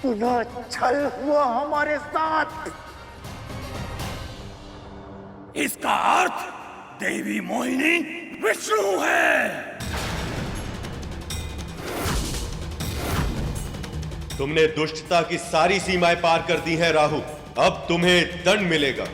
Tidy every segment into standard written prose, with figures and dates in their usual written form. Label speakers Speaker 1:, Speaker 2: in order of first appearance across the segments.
Speaker 1: पुनः छल हुआ हमारे साथ।
Speaker 2: इसका अर्थ देवी मोहिनी विष्णु है।
Speaker 3: तुमने दुष्टता की सारी सीमाएं पार कर दी हैं राहु, अब तुम्हें दंड मिलेगा।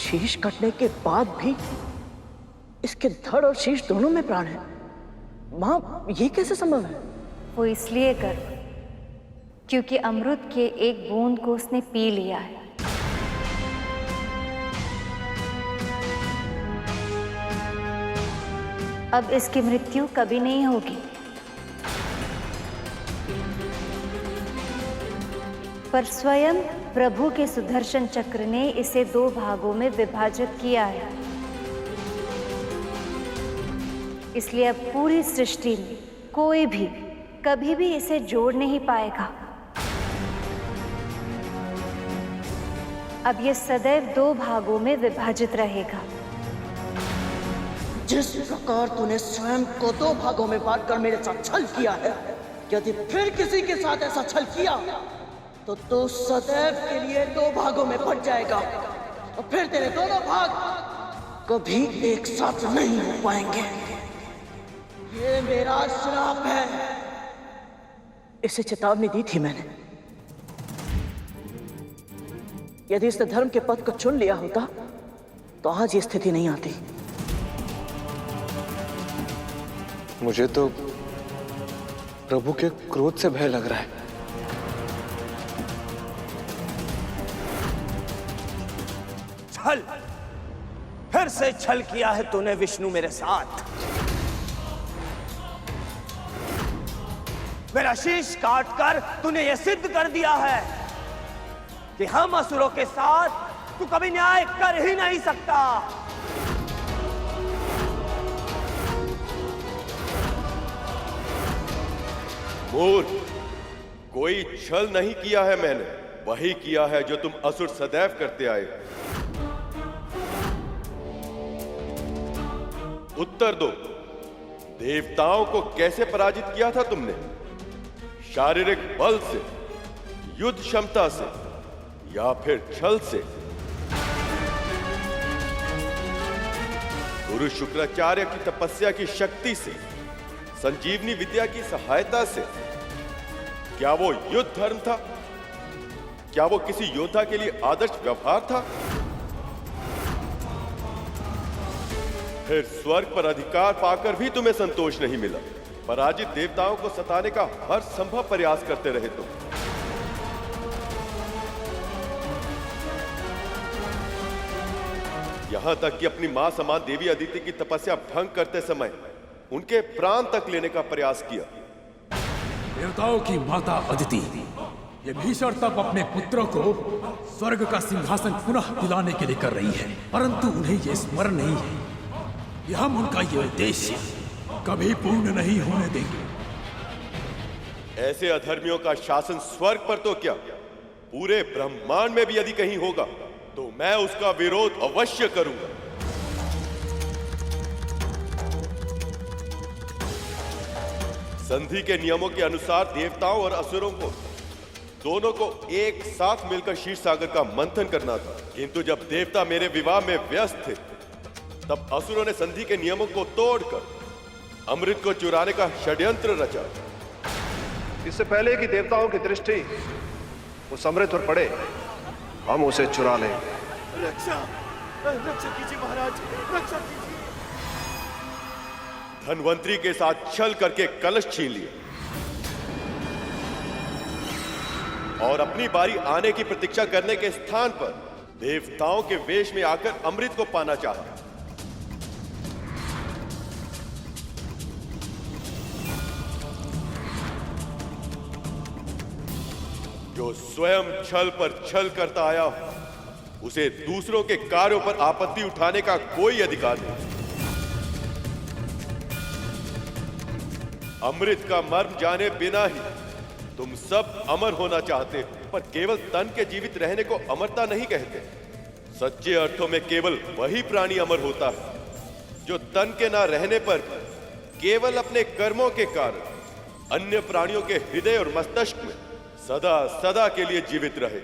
Speaker 4: शीश कटने के बाद भी इसके धड़ और शीश दोनों में प्राण है। मां, ये कैसे संभव है?
Speaker 5: वो इसलिए कर क्योंकि अमृत के एक बूंद को उसने पी लिया है। अब इसकी मृत्यु कभी नहीं होगी, पर स्वयं प्रभु के सुदर्शन चक्र ने इसे 2 भागों में विभाजित किया है। इसलिए अब पूरी सृष्टि में कोई भी कभी भी इसे जोड़ नहीं पाएगा। अब ये सदैव 2 भागों में विभाजित रहेगा।
Speaker 4: जिस प्रकार तूने स्वयं को 2 भागों में बांटकर मेरे साथ छल किया है, यदि फिर किसी के साथ ऐसा छल किया तो तू सदैव के लिए 2 भागों में बट जाएगा और फिर तेरे दोनों भाग कभी एक साथ नहीं हो पाएंगे। ये मेरा श्राप है। इसे चेतावनी दी थी मैंने। यदि इसने धर्म के पथ को चुन लिया होता तो आज ये स्थिति नहीं आती।
Speaker 6: मुझे तो प्रभु के क्रोध से भय लग रहा है।
Speaker 1: छल, फिर से छल किया है तूने विष्णु मेरे साथ। मेरा शीश काटकर तूने यह सिद्ध कर दिया है कि हम असुरों के साथ तू कभी न्याय कर ही नहीं सकता।
Speaker 3: मूर्ख, कोई छल नहीं किया है मैंने, वही किया है जो तुम असुर सदैव करते आए। उत्तर दो, देवताओं को कैसे पराजित किया था तुमने? शारीरिक बल से, युद्ध क्षमता से, या फिर छल से? गुरु शुक्राचार्य की तपस्या की शक्ति से, संजीवनी विद्या की सहायता से? क्या वो युद्ध धर्म था? क्या वो किसी योद्धा के लिए आदर्श व्यवहार था? फिर स्वर्ग पर अधिकार पाकर भी तुम्हें संतोष नहीं मिला। पराजित देवताओं को सताने का हर संभव प्रयास करते रहे तुम। यहां तक कि अपनी मां समान देवी अदिति की तपस्या भंग करते समय उनके प्राण तक लेने का प्रयास किया।
Speaker 7: देवताओं की माता अदिति ये भीषण तप अपने पुत्रों को स्वर्ग का सिंहासन पुनः दिलाने के लिए कर रही है, परंतु उन्हें यह स्मरण नहीं है कि हम उनका ये उद्देश्य कभी पूर्ण नहीं होने देंगे।
Speaker 3: ऐसे अधर्मियों का शासन स्वर्ग पर तो क्या, पूरे ब्रह्मांड में भी यदि कहीं होगा तो मैं उसका विरोध अवश्य करूंगा। संधि के नियमों के अनुसार देवताओं और असुरों को दोनों को एक साथ मिलकर क्षीर सागर का मंथन करना था, किंतु जब देवता मेरे विवाह में व्यस्त थे तब असुरों ने संधि के नियमों को तोड़कर अमृत को चुराने का षड्यंत्र रचा।
Speaker 8: इससे पहले कि देवताओं की दृष्टि उस अमृत पर पड़े, हम उसे चुरा लें।
Speaker 3: रक्षा कीजिए महाराज, रक्षा कीजिए। धनवंतरी के साथ छल करके कलश छीन लिए और अपनी बारी आने की प्रतीक्षा करने के स्थान पर देवताओं के वेश में आकर अमृत को पाना चाहा। जो स्वयं छल पर छल करता आया उसे दूसरों के कार्यों पर आपत्ति उठाने का कोई अधिकार नहीं। अमृत का मर्म जाने बिना ही तुम सब अमर होना चाहते हो, पर केवल तन के जीवित रहने को अमरता नहीं कहते। सच्चे अर्थों में केवल वही प्राणी अमर होता है जो तन के ना रहने पर केवल अपने कर्मों के कारण अन्य प्राणियों के हृदय और मस्तिष्क में सदा सदा के लिए जीवित रहे।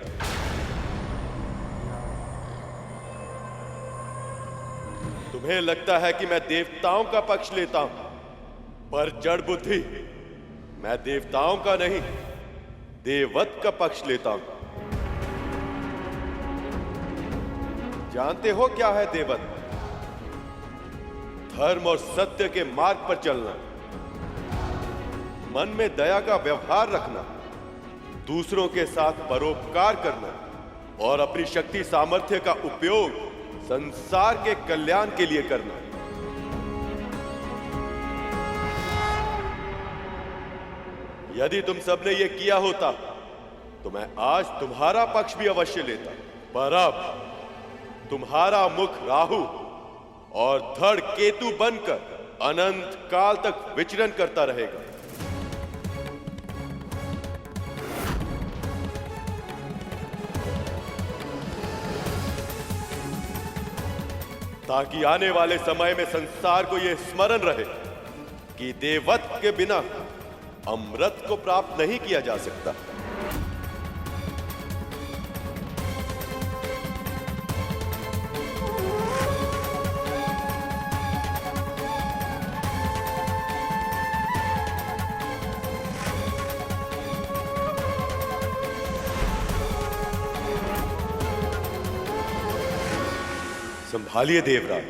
Speaker 3: तुम्हें लगता है कि मैं देवताओं का पक्ष लेता हूं, पर जड़ बुद्धि, मैं देवताओं का नहीं देववत का पक्ष लेता हूं। जानते हो क्या है देववत? धर्म और सत्य के मार्ग पर चलना, मन में दया का व्यवहार रखना, दूसरों के साथ परोपकार करना और अपनी शक्ति सामर्थ्य का उपयोग संसार के कल्याण के लिए करना। यदि तुम सबने यह किया होता तो मैं आज तुम्हारा पक्ष भी अवश्य लेता, पर अब तुम्हारा मुख राहु और धड़ केतु बनकर अनंत काल तक विचरण करता रहेगा। ताकि आने वाले समय में संसार को यह स्मरण रहे कि देववत के बिना अमृत को प्राप्त नहीं किया जा सकता। संभालिए देवराज,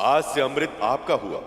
Speaker 3: आज से अमृत आपका हुआ।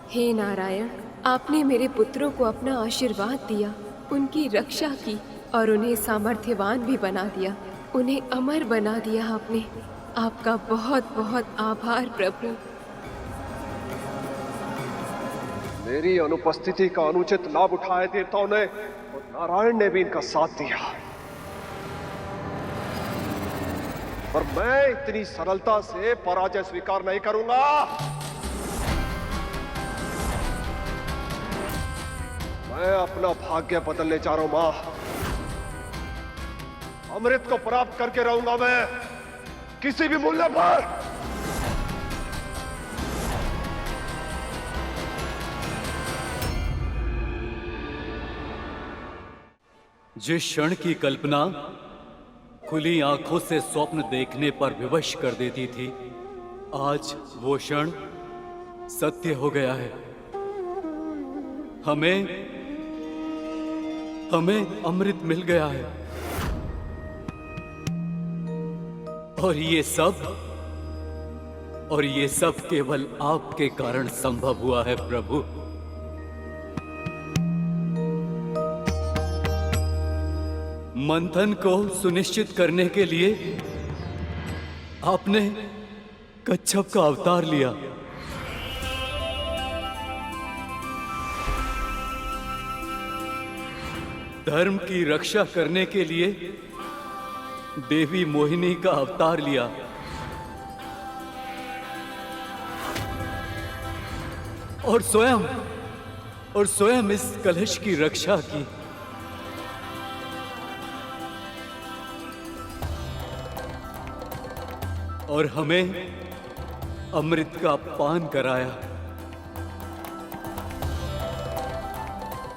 Speaker 9: हे नारायण, आपने मेरे पुत्रों को अपना आशीर्वाद दिया, उनकी रक्षा की और उन्हें सामर्थ्यवान भी बना दिया, उन्हें अमर बना दिया आपने। आपका बहुत बहुत आभार प्रभु।
Speaker 8: मेरी अनुपस्थिति का अनुचित लाभ उठाए देवताओं ने और नारायण ने भी इनका साथ दिया, पर मैं इतनी सरलता से पराजय स्वीकार नहीं करूंगा। मैं अपना भाग्य बदलने जा रहा हूं मां। अमृत को प्राप्त करके रहूंगा मैं, किसी भी मूल्य पर।
Speaker 10: जिस क्षण की कल्पना खुली आंखों से स्वप्न देखने पर विवश कर देती थी, आज वो क्षण सत्य हो गया है। हमें अमृत मिल गया है। और ये सब केवल आपके कारण संभव हुआ है प्रभु। मंथन को सुनिश्चित करने के लिए आपने कच्छप का अवतार लिया। धर्म की रक्षा करने के लिए देवी मोहिनी का अवतार लिया। और स्वयं इस कलश की रक्षा की। और हमें अमृत का पान कराया।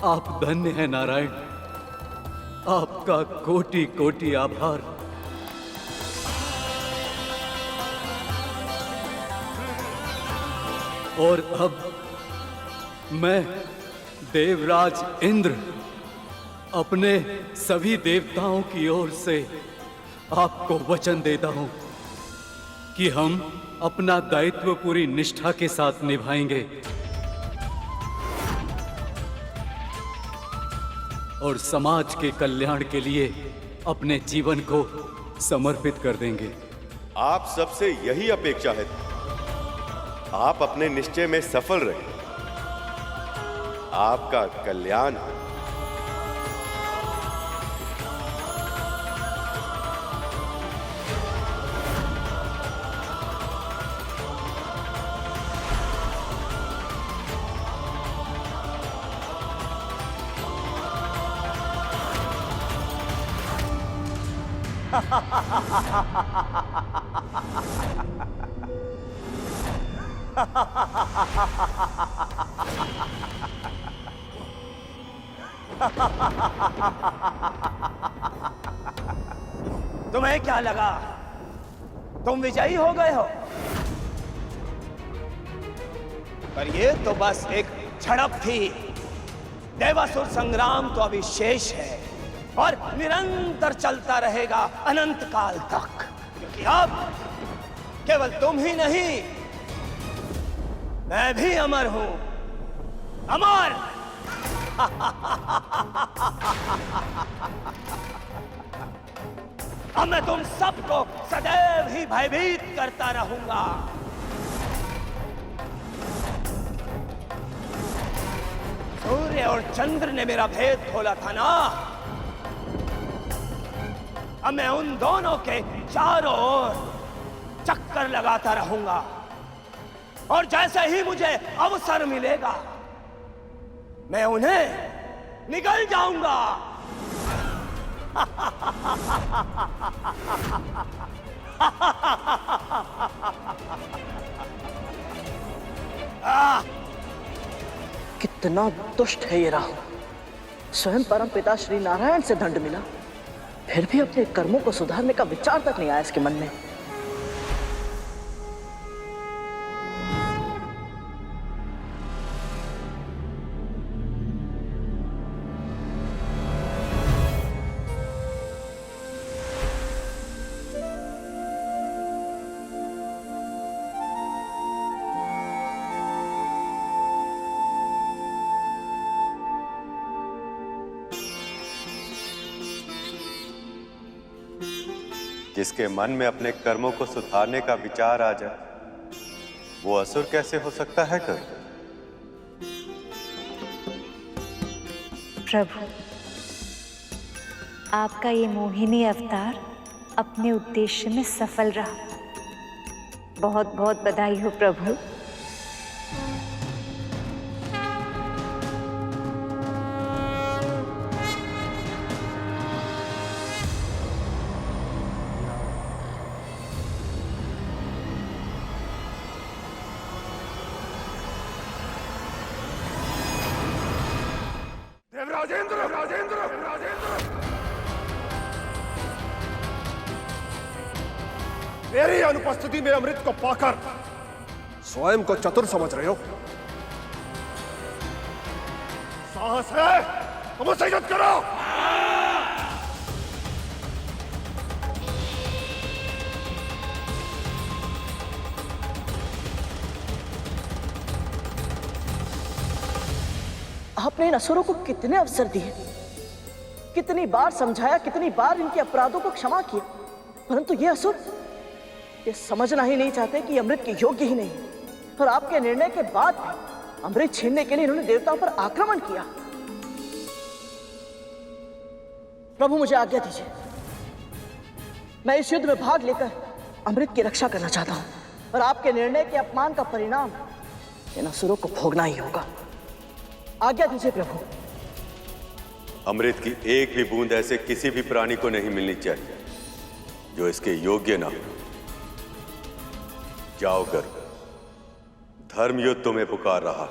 Speaker 10: आप धन्य हैं नारायण, आपका कोटि कोटि आभार। और अब मैं देवराज इंद्र अपने सभी देवताओं की ओर से आपको वचन देता हूं कि हम अपना दायित्व पूरी निष्ठा के साथ निभाएंगे और समाज के कल्याण के लिए अपने जीवन को समर्पित कर देंगे।
Speaker 3: आप सबसे यही अपेक्षा है, आप अपने निश्चय में सफल रहे। आपका कल्याण हो।
Speaker 1: तुम्हें क्या लगा तुम विजयी हो गए हो? पर ये तो बस एक झड़प थी। देवासुर संग्राम तो अभी शेष है और निरंतर चलता रहेगा अनंत काल तक, क्योंकि अब केवल तुम ही नहीं, मैं भी अमर हूं। अमर! अब मैं तुम सबको सदैव ही भयभीत करता रहूंगा। सूर्य और चंद्र ने मेरा भेद खोला था ना, अब मैं उन दोनों के चारों ओर चक्कर लगाता रहूंगा और जैसे ही मुझे अवसर मिलेगा मैं उन्हें निगल जाऊंगा।
Speaker 4: कितना दुष्ट है ये राहु। स्वयं परम पिता श्री नारायण से दंड मिला, फिर भी अपने कर्मों को सुधारने का विचार तक नहीं आया इसके मन में।
Speaker 3: जिसके मन में अपने कर्मों को सुधारने का विचार आ जाए, वो असुर कैसे हो सकता है कर?
Speaker 5: प्रभु, आपका ये मोहिनी अवतार अपने उद्देश्य में सफल रहा। बहुत बहुत बधाई हो प्रभु।
Speaker 8: मेरी अनुपस्थिति में अमृत को पाकर स्वयं को चतुर समझ रहे हो? साहस है तो मुझसे युद्ध करो।
Speaker 4: आपने इन असुरों को कितने अवसर दिए, कितनी बार समझाया, कितनी बार इनके अपराधों को क्षमा किया, परंतु ये असुर ये समझना ही नहीं चाहते कि अमृत के योग्य ही नहीं। और आपके निर्णय के बाद अमृत छीनने के लिए इन्होंने देवताओं पर आक्रमण किया। प्रभु मुझे आज्ञा दीजिए, मैं इस युद्ध में भाग लेकर अमृत की रक्षा करना चाहता हूं, और आपके निर्णय के अपमान का परिणाम इन असुरों को भोगना ही होगा। आज्ञा दीजिए प्रभु।
Speaker 3: अमृत की एक भी बूंद ऐसे किसी भी प्राणी को नहीं मिलनी चाहिए जो इसके योग्य ना हो। जाओ गर्ग, धर्म युद्ध तुम्हें पुकार रहा।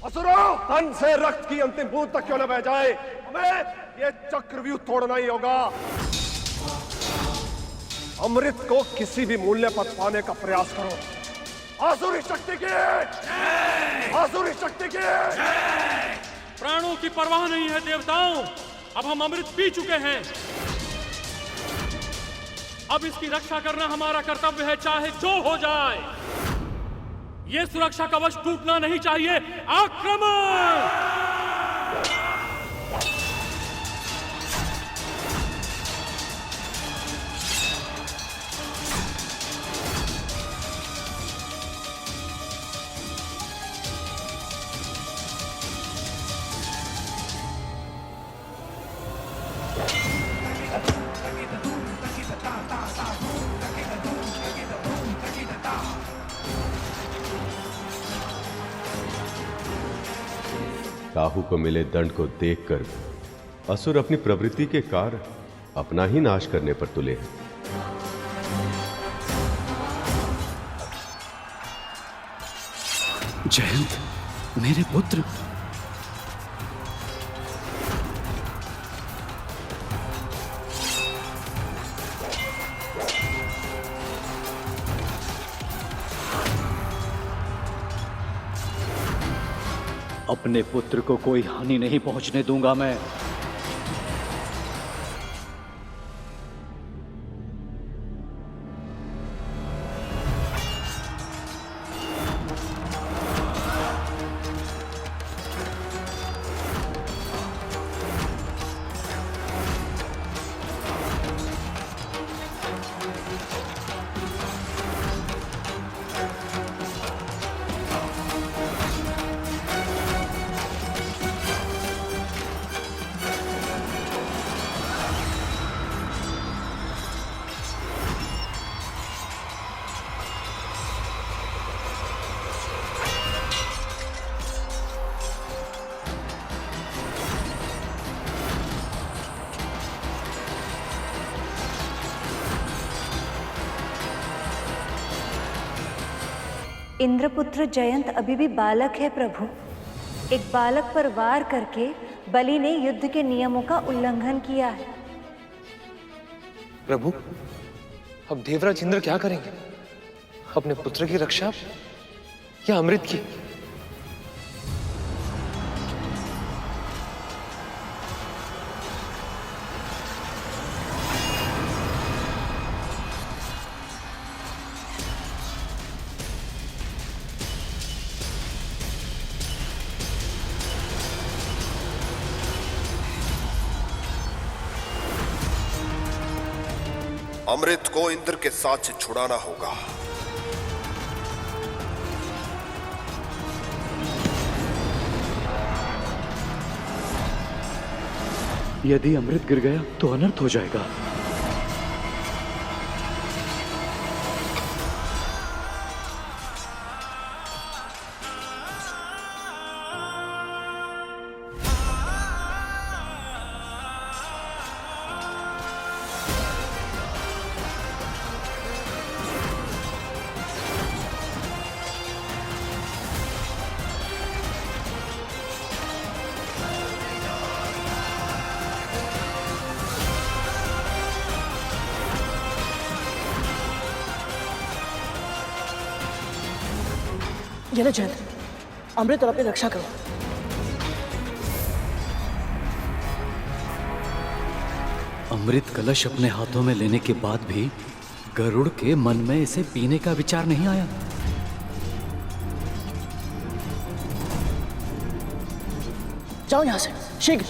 Speaker 8: असुरों, तन से रक्त की अंतिम बूंद तक क्यों न बह जाए, हमें ये चक्रव्यूह तोड़ना ही होगा। अमृत को किसी भी मूल्य पर पाने का प्रयास करो। आसुरी शक्ति की, आसुरी शक्ति की।
Speaker 11: प्राणों की परवाह नहीं है देवताओं, अब हम अमृत पी चुके हैं। अब इसकी रक्षा करना हमारा कर्तव्य है, चाहे जो हो जाए। ये सुरक्षा कवच टूटना नहीं चाहिए। आक्रमण!
Speaker 3: काहू को मिले दंड को देखकर असुर अपनी प्रवृत्ति के कारण अपना ही नाश करने पर तुले हैं।
Speaker 10: जयंत, मेरे पुत्र। अपने पुत्र को कोई हानि नहीं पहुंचने दूंगा मैं।
Speaker 5: इंद्रपुत्र जयंत अभी भी बालक है प्रभु। एक बालक पर वार करके बलि ने युद्ध के नियमों का उल्लंघन किया है।
Speaker 6: प्रभु, अब देवराज इंद्र क्या करेंगे? अपने पुत्र की रक्षा या अमृत की?
Speaker 12: अमृत को इंद्र के साथ से छुड़ाना होगा।
Speaker 10: यदि अमृत गिर गया तो अनर्थ हो जाएगा।
Speaker 4: ये ले जैन, अमृत और अपनी रक्षा करो।
Speaker 10: अमृत कलश अपने हाथों में लेने के बाद भी गरुड़ के मन में इसे पीने का विचार नहीं आया।
Speaker 4: जाओ यहां से शीघ्र।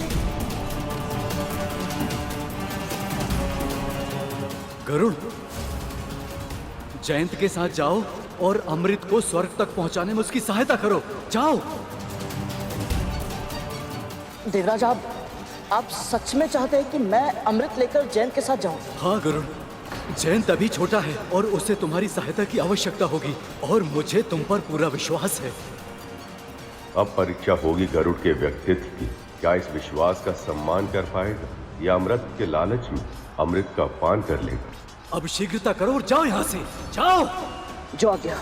Speaker 10: गरुड़, जयंत के साथ जाओ और अमृत को स्वर्ग तक पहुंचाने में उसकी सहायता करो। जाओ।
Speaker 4: देवराज, आप सच में चाहते हैं कि मैं अमृत लेकर जयंत के साथ जाऊं?
Speaker 10: हाँ गरुड़, जयंत अभी छोटा है और उसे तुम्हारी सहायता की आवश्यकता होगी और मुझे तुम पर पूरा विश्वास है।
Speaker 3: अब परीक्षा होगी गरुड़ के व्यक्तित्व की। क्या इस विश्वास का सम्मान कर पाएगा या अमृत के लालच में अमृत का पान कर लेगा?
Speaker 10: अब शीघ्रता करो और जाओ यहाँ से, जाओ।
Speaker 4: जो आ गया,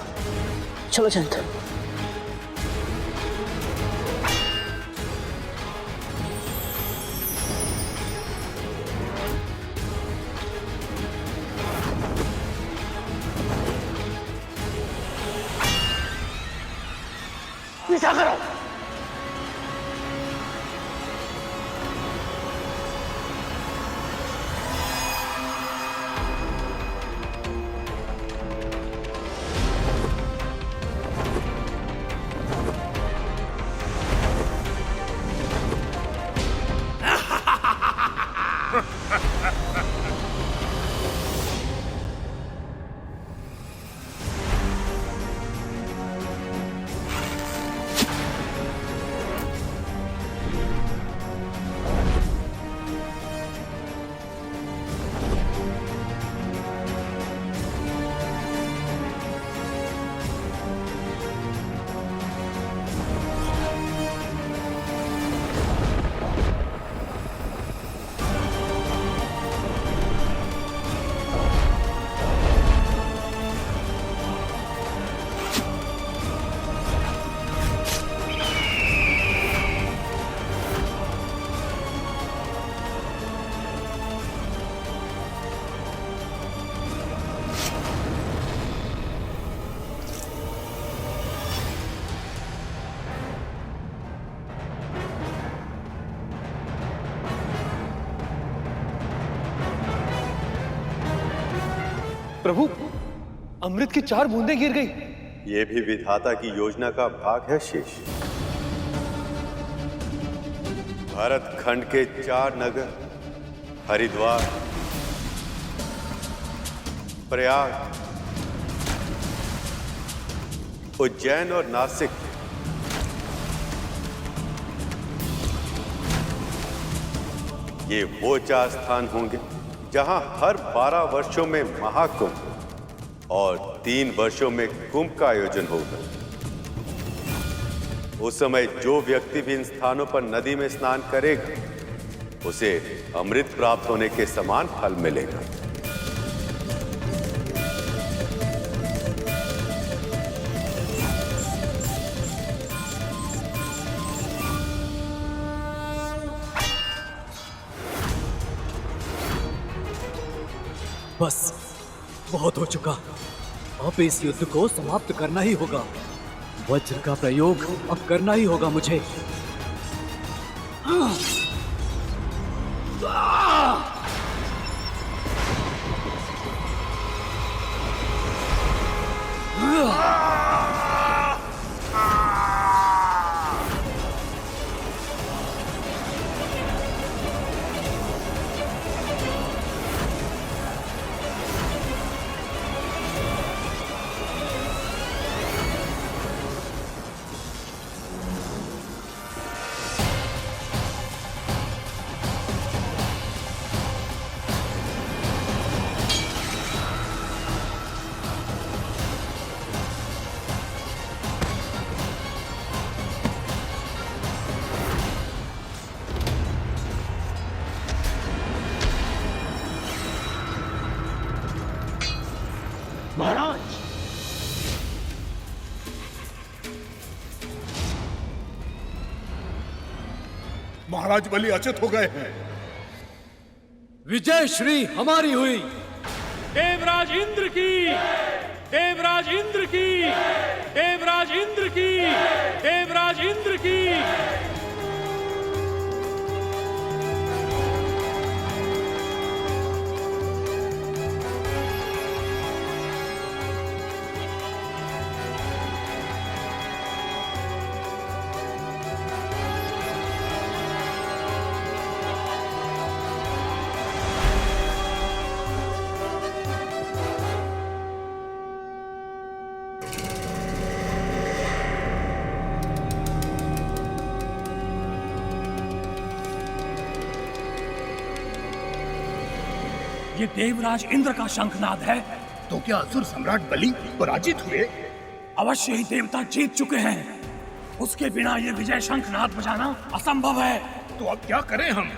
Speaker 4: चलो जयंत। पीछा करो।
Speaker 6: प्रभु, अमृत की 4 बूंदें गिर गई।
Speaker 3: ये भी विधाता की योजना का भाग है शेष। भारत खंड के 4 नगर हरिद्वार, प्रयाग, उज्जैन और नासिक ये वो 4 स्थान होंगे जहां हर 12 वर्षों में महाकुंभ और 3 वर्षों में कुंभ का आयोजन होगा। उस समय जो व्यक्ति भी इन स्थानों पर नदी में स्नान करेगा उसे अमृत प्राप्त होने के समान फल मिलेगा।
Speaker 10: बस बहुत हो चुका। अब इस युद्ध को समाप्त करना ही होगा। वज्र का प्रयोग अब करना ही होगा मुझे।
Speaker 1: महाराज,
Speaker 8: महाराज बलि अचेत हो गए हैं।
Speaker 10: विजय श्री हमारी हुई।
Speaker 11: देवराज इंद्र की, देवराज इंद्र की, देवराज इंद्र की, देवराज इंद्र की।
Speaker 2: ये देवराज इंद्र का शंखनाद है। तो क्या असुर सम्राट बलि पराजित हुए? अवश्य ही देवता जीत चुके हैं। उसके बिना ये विजय शंखनाद बजाना असंभव है। तो अब क्या करें हम?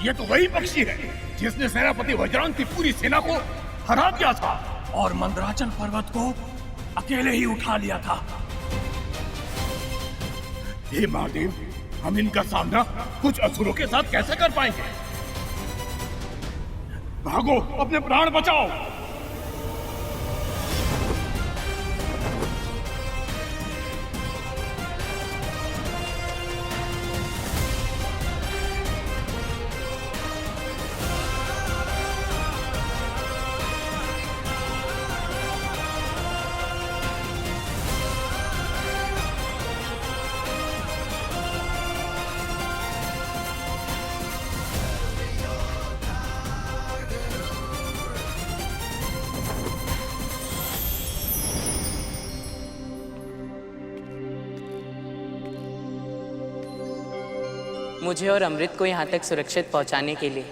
Speaker 2: ये तो वही पक्षी है जिसने सेनापति वज्रांग की पूरी सेना को हरा दिया था और मंदराचल पर्वत को अकेले ही उठा लिया था। हे महादेव, हम इनका सामना कुछ असुरों के साथ कैसे कर पाएंगे? भागो, अपने प्राण बचाओ।
Speaker 13: मुझे और अमृत को यहाँ तक सुरक्षित पहुँचाने के लिए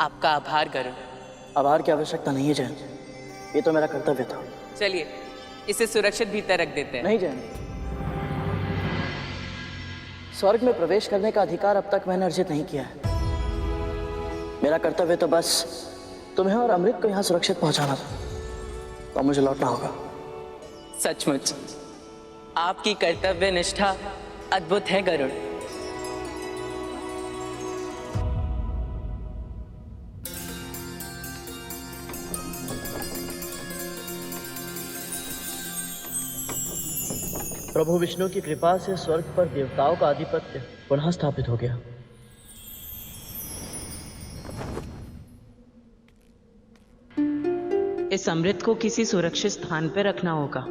Speaker 13: आपका आभार गरुड़।
Speaker 4: आभार की आवश्यकता नहीं है जैन, ये तो मेरा कर्तव्य था।
Speaker 13: चलिए इसे सुरक्षित भीतर रख देते हैं।
Speaker 4: नहीं जैन, स्वर्ग में प्रवेश करने का अधिकार अब तक मैंने अर्जित नहीं किया है। मेरा कर्तव्य तो बस तुम्हें और अमृत को यहाँ सुरक्षित पहुँचाना था, तो मुझे लौटना होगा।
Speaker 13: सचमुच आपकी कर्तव्य निष्ठा अद्भुत है गरुड़।
Speaker 4: प्रभु विष्णु की कृपा से स्वर्ग पर देवताओं का आधिपत्य पुनः स्थापित हो गया।
Speaker 13: इस अमृत को किसी सुरक्षित स्थान पर रखना होगा।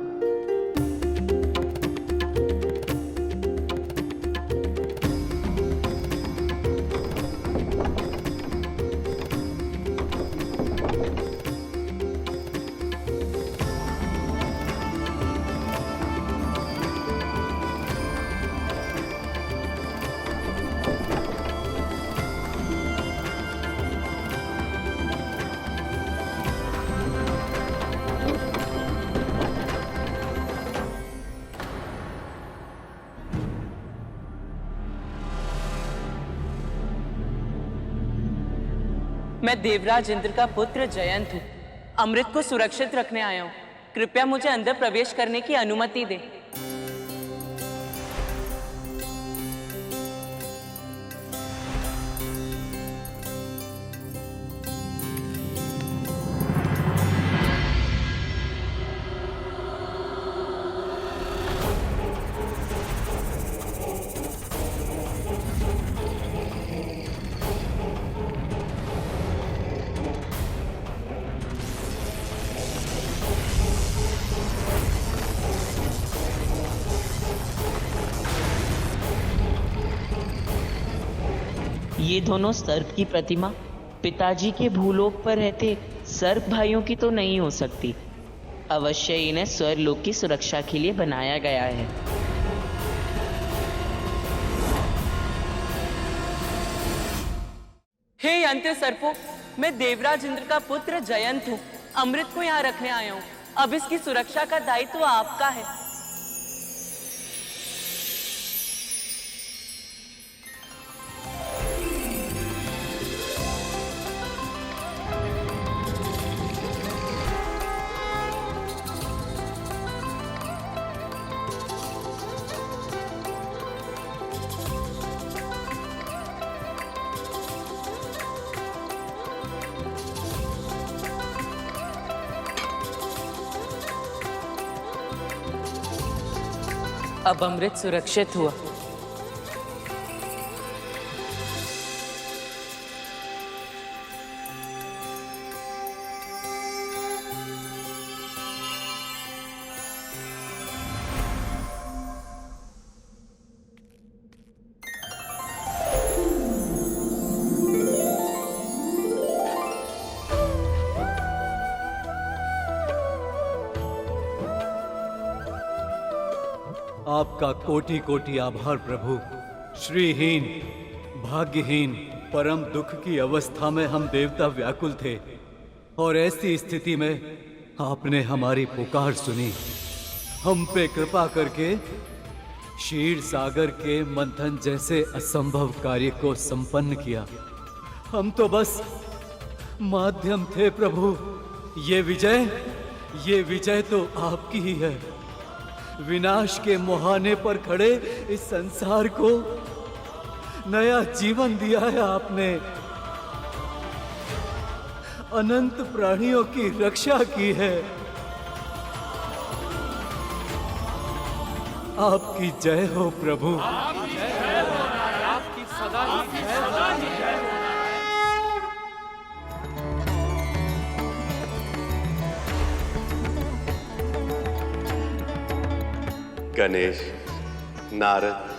Speaker 13: मैं देवराज इंद्र का पुत्र जयंत हूँ। अमृत को सुरक्षित रखने आया हूँ। कृपया मुझे अंदर प्रवेश करने की अनुमति दें।
Speaker 14: ये दोनों सर्प की प्रतिमा पिताजी के भूलोक पर रहते सर्प भाइयों की तो नहीं हो सकती। अवश्य इन्हें स्वर्लोक की सुरक्षा के लिए बनाया गया है।
Speaker 13: हे यंत्र सर्पों, मैं देवराज इंद्र का पुत्र जयंत हूँ। अमृत को यहाँ रखने आया हूँ। अब इसकी सुरक्षा का दायित्व आपका है। अब अमृत सुरक्षित हुआ।
Speaker 10: आपका कोटि कोटि आभार प्रभु। श्रीहीन, भाग्यहीन, परम दुख की अवस्था में हम देवता व्याकुल थे और ऐसी स्थिति में आपने हमारी पुकार सुनी। हम पे कृपा करके क्षीर सागर के मंथन जैसे असंभव कार्य को संपन्न किया। हम तो बस माध्यम थे प्रभु। ये विजय तो आपकी ही है। विनाश के मुहाने पर खड़े इस संसार को नया जीवन दिया है आपने। अनंत प्राणियों की रक्षा की है। आपकी जय हो प्रभु।
Speaker 11: आपकी सदा ही जय हो।
Speaker 3: गणेश, नारद,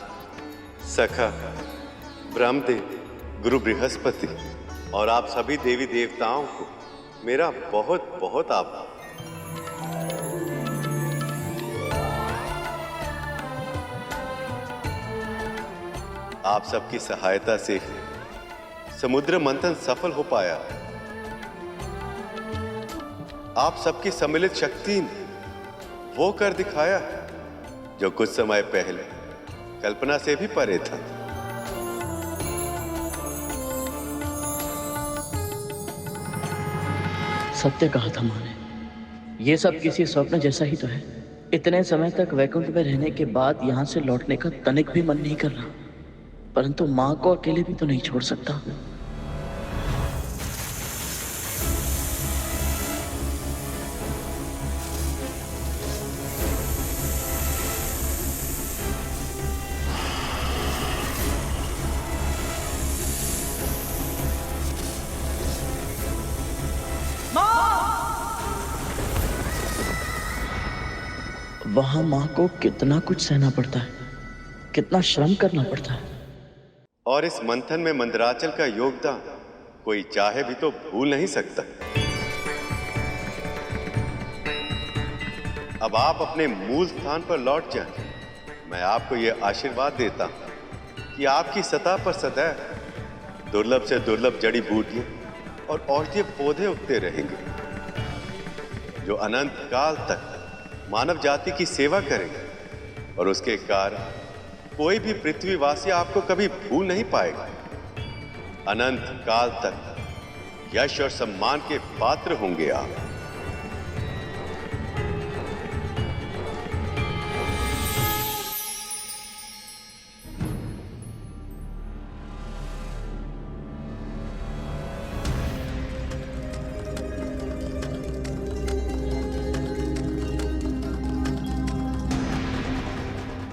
Speaker 3: सखा, ब्रह्मदेव, गुरु बृहस्पति और आप सभी देवी देवताओं को मेरा बहुत बहुत आभार। आप सबकी सहायता से समुद्र मंथन सफल हो पाया। आप सबकी सम्मिलित शक्ति ने वो कर दिखाया जो कुछ समय पहले कल्पना से भी परे था।
Speaker 14: सत्य कहा था माँ ने, ये सब किसी स्वप्न जैसा ही तो है। इतने समय तक वैकुंठ में रहने के बाद यहाँ से लौटने का तनिक भी मन नहीं कर रहा, परंतु माँ को अकेले भी तो नहीं छोड़ सकता। वहां माँ को कितना कुछ सहना पड़ता है, कितना श्रम करना पड़ता है।
Speaker 3: और इस मंथन में मंदराचल का योगदान कोई चाहे भी तो भूल नहीं सकता। अब आप अपने मूल स्थान पर लौट जाएं। मैं आपको यह आशीर्वाद देता हूं कि आपकी सतह पर सदैव दुर्लभ से दुर्लभ जड़ी बूटियां और औषधीय पौधे उगते रहेंगे, जो अनंत काल तक मानव जाति की सेवा करेंगे। और उसके कारण कोई भी पृथ्वीवासी आपको कभी भूल नहीं पाएगा। अनंत काल तक यश और सम्मान के पात्र होंगे आप।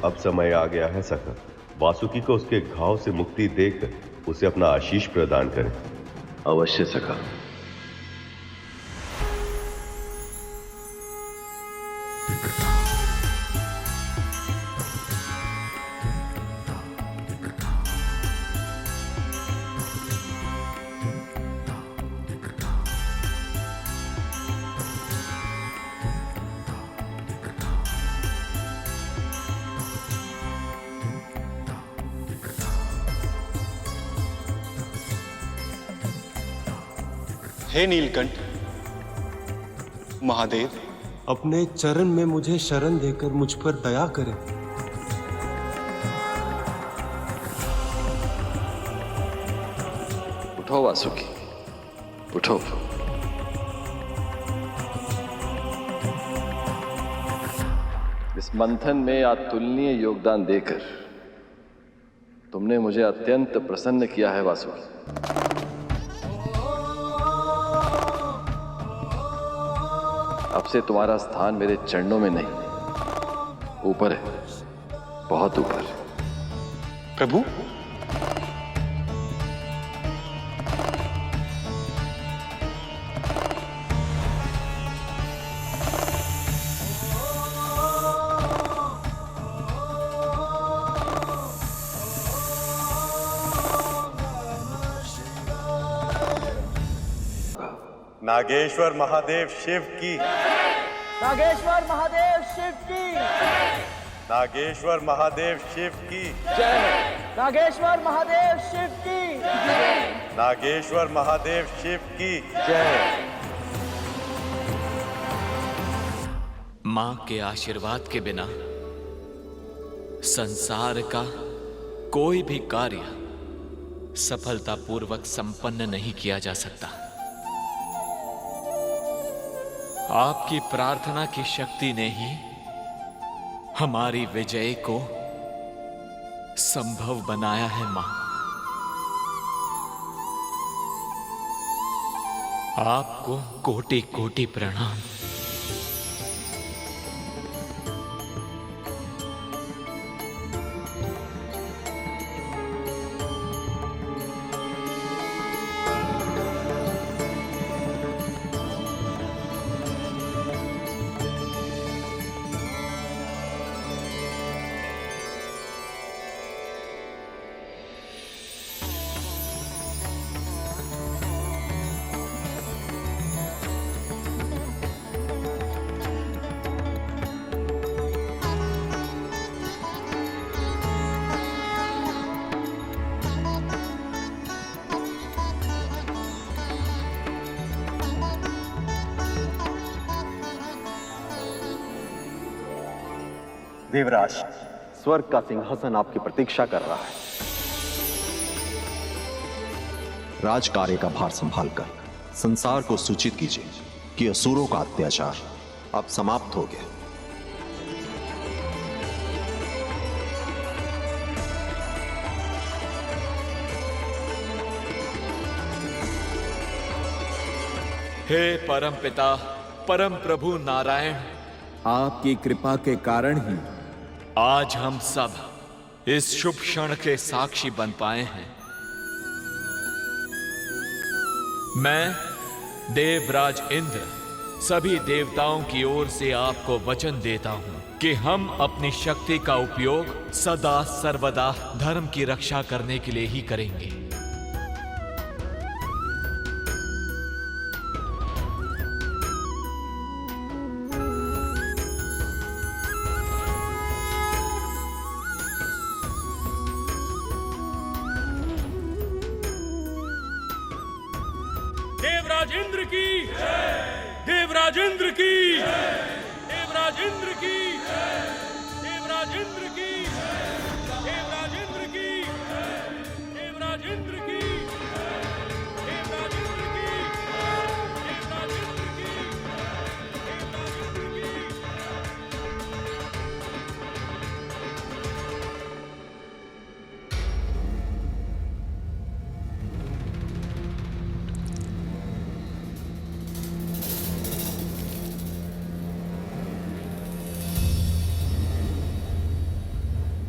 Speaker 3: अब समय आ गया है सखा, वासुकी को उसके घाव से मुक्ति देकर उसे अपना आशीष प्रदान करें।
Speaker 15: अवश्य सखा।
Speaker 16: हे नीलकंठ, महादेव,
Speaker 17: अपने चरण में मुझे शरण देकर मुझ पर दया करें।
Speaker 15: उठो वासुकी, उठो। इस मंथन में अतुलनीय योगदान देकर तुमने मुझे अत्यंत प्रसन्न किया है वासुकी। अब से तुम्हारा स्थान मेरे चरणों में नहीं, ऊपर है। बहुत ऊपर।
Speaker 6: प्रभु,
Speaker 3: नागेश्वर महादेव शिव की।
Speaker 4: नागेश्वर महादेव शिव की।
Speaker 3: नागेश्वर महादेव शिव की
Speaker 4: जय। नागेश्वर महादेव शिव की जय।
Speaker 3: नागेश्वर महादेव शिव की जय।
Speaker 16: मां के आशीर्वाद के बिना संसार का कोई भी कार्य सफलतापूर्वक संपन्न नहीं किया जा सकता। आपकी प्रार्थना की शक्ति ने ही हमारी विजय को संभव बनाया है मां। आपको कोटि कोटि प्रणाम।
Speaker 18: देवराज, स्वर्ग का सिंहासन आपकी प्रतीक्षा कर रहा है।
Speaker 19: राजकार्य का भार संभालकर संसार को सूचित कीजिए कि असुरों का अत्याचार अब समाप्त हो गया।
Speaker 16: हे परम पिता, परम प्रभु नारायण,
Speaker 20: आपकी कृपा के कारण ही
Speaker 16: आज हम सब इस शुभ क्षण के साक्षी बन पाए हैं। मैं देवराज इंद्र सभी देवताओं की ओर से आपको वचन देता हूं कि हम अपनी शक्ति का उपयोग सदा सर्वदा धर्म की रक्षा करने के लिए ही करेंगे।
Speaker 11: देवराज इंद्र की देवराज इंद्र की देवराज इंद्र की देवराज इंद्र की देवराज इंद्र की देवराज इंद्र की देवराज इंद्र की देवराज इंद्र की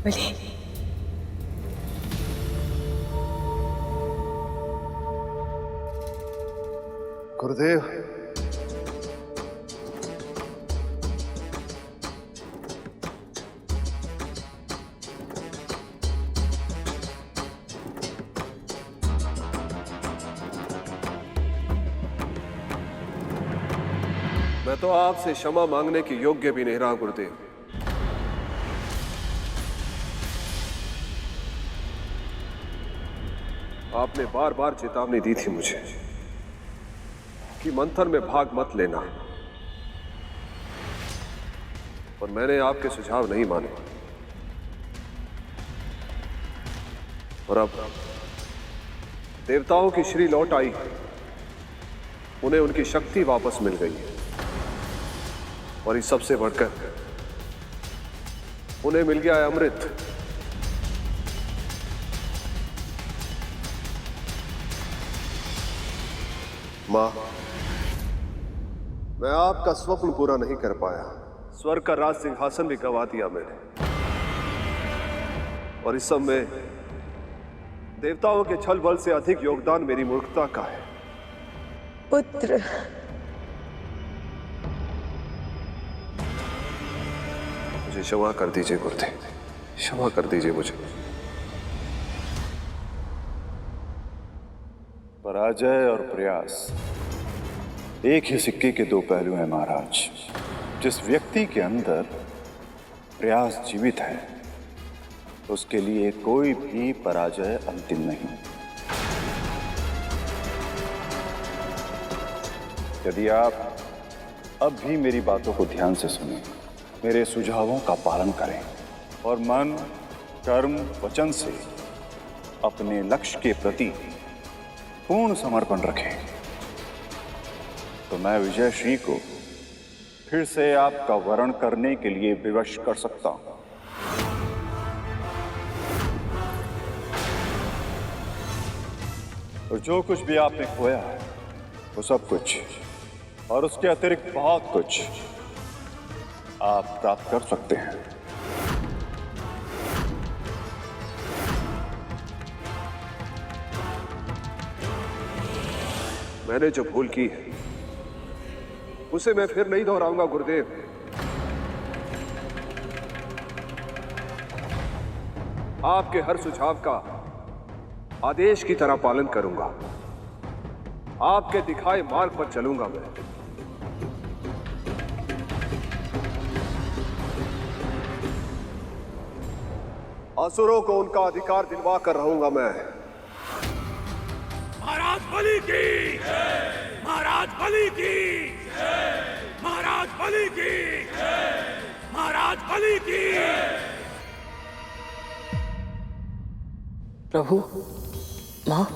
Speaker 9: बलि,
Speaker 8: गुरुदेव, मैं तो आपसे क्षमा मांगने के योग्य भी नहीं रहा गुरुदेव। आपने बार बार चेतावनी दी थी मुझे कि मंथन में भाग मत लेना, और मैंने आपके सुझाव नहीं माने। और अब देवताओं की श्री लौट आई, उन्हें उनकी शक्ति वापस मिल गई है, और इस सबसे बढ़कर उन्हें मिल गया है अमृत। मां, मैं आपका स्वप्न पूरा नहीं कर पाया, स्वर्ग का राज सिंहासन भी गंवा दिया मैंने। और इस सब में देवताओं के छल बल से अधिक योगदान मेरी मूर्खता का है।
Speaker 4: पुत्र,
Speaker 8: मुझे क्षमा कर दीजिए गुरुदेव, क्षमा कर दीजिए मुझे।
Speaker 3: पराजय और प्रयास एक ही सिक्के के दो पहलू हैं महाराज। जिस व्यक्ति के अंदर प्रयास जीवित है उसके लिए कोई भी पराजय अंतिम नहीं। यदि आप अब भी मेरी बातों को ध्यान से सुनें, मेरे सुझावों का पालन करें और मन, कर्म, वचन से अपने लक्ष्य के प्रति पूर्ण समर्पण रखें, तो मैं विजय श्री को फिर से आपका वरण करने के लिए विवश कर सकता हूं। और जो कुछ भी आपने खोया है वो सब कुछ और उसके अतिरिक्त बहुत कुछ आप प्राप्त कर सकते हैं।
Speaker 8: मैंने जो भूल की है उसे मैं फिर नहीं दोहराऊंगा गुरुदेव। आपके हर सुझाव का आदेश की तरह पालन करूंगा। आपके दिखाए मार्ग पर चलूंगा मैं। असुरों को उनका अधिकार दिलवा कर रहूंगा मैं।
Speaker 2: महाराज बलि की, महाराज बलि की, महाराज बलि की, महाराज बलि की।
Speaker 4: प्रभु, माँ,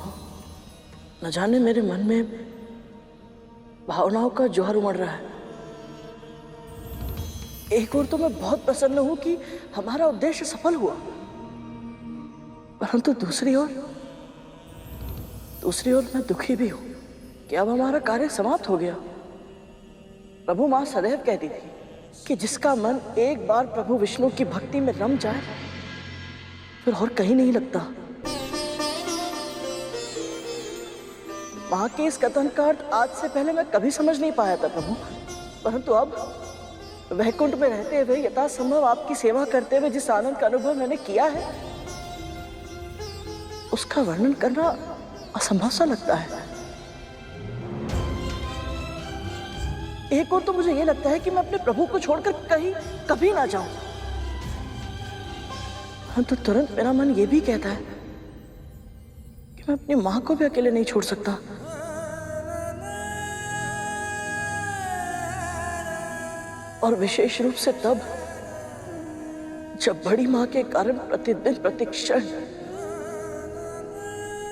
Speaker 4: न जाने मेरे मन में भावनाओं का जोहर उमड़ रहा है। एक ओर तो मैं बहुत प्रसन्न हूं कि हमारा उद्देश्य सफल हुआ, परंतु दूसरी ओर मैं दुखी भी हूं कि अब हमारा कार्य समाप्त हो गया। प्रभु, मां सदैव कहती थी कि जिसका मन एक बार प्रभु विष्णु की भक्ति में रम जाए फिर और कहीं नहीं लगता। मां के इस कथन का अर्थ आज से पहले मैं कभी समझ नहीं पाया था प्रभु, परंतु अब वैकुंठ में रहते हुए यथासंभव आपकी सेवा करते हुए जिस आनंद का अनुभव मैंने किया है उसका वर्णन करना असंभव सा लगता है। एक और तो मुझे यह लगता है कि मैं अपने प्रभु को छोड़कर कहीं कभी ना जाऊं, परंतु तुरंत मेरा मन यह भी कहता है कि मैं अपनी मां को भी अकेले नहीं छोड़ सकता। और विशेष रूप से तब जब बड़ी मां के कारण प्रतिदिन प्रतिक्षण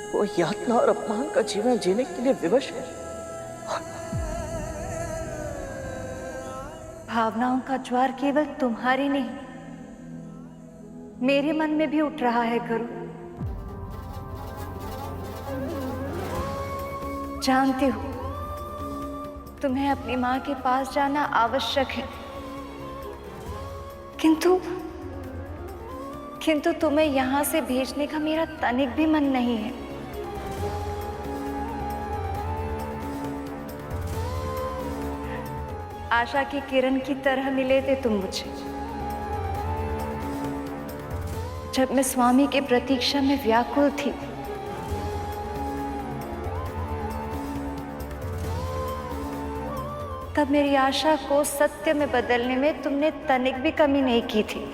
Speaker 4: वो यातना और अपमान का जीवन जीने के लिए विवश है।
Speaker 5: भावनाओं का ज्वार केवल तुम्हारी नहीं, मेरे मन में भी उठ रहा है गुरु। जानती हूं तुम्हें अपनी मां के पास जाना आवश्यक है, किंतु तुम्हें यहां से भेजने का मेरा तनिक भी मन नहीं है। आशा की किरण की तरह मिले थे तुम मुझे जब मैं स्वामी के प्रतीक्षा में व्याकुल थी। तब मेरी आशा को सत्य में बदलने में तुमने तनिक भी कमी नहीं की थी।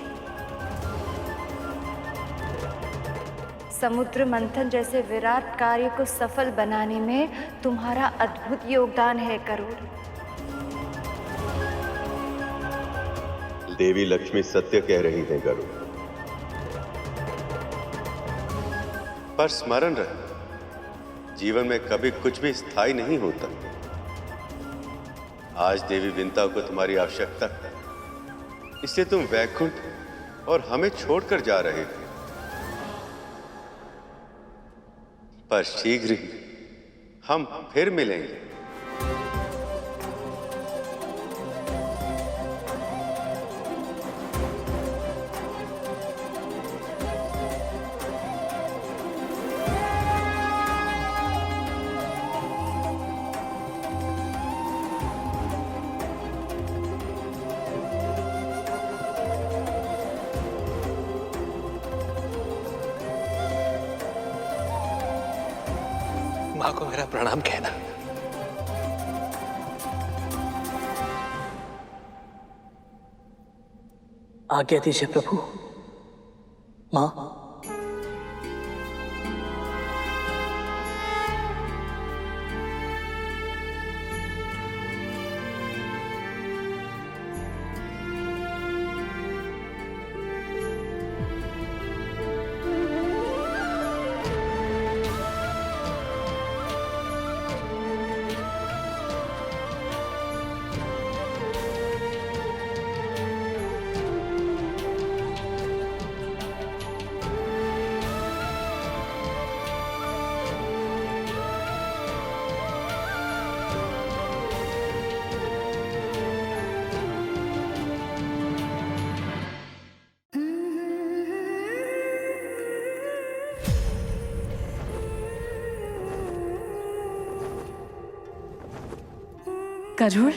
Speaker 5: समुद्र मंथन जैसे विराट कार्य को सफल बनाने में तुम्हारा अद्भुत योगदान है करुण।
Speaker 3: देवी लक्ष्मी सत्य कह रही हैं गरुड़, पर स्मरण रहे जीवन में कभी कुछ भी स्थायी नहीं होता। आज देवी विंता को तुम्हारी आवश्यकता है, इसलिए तुम वैकुंठ और हमें छोड़कर जा रहे थे, पर शीघ्र ही हम फिर मिलेंगे।
Speaker 6: माँ को मेरा प्रणाम कहना।
Speaker 4: आज्ञा दीजिए प्रभु। माँ,
Speaker 21: गरुड़,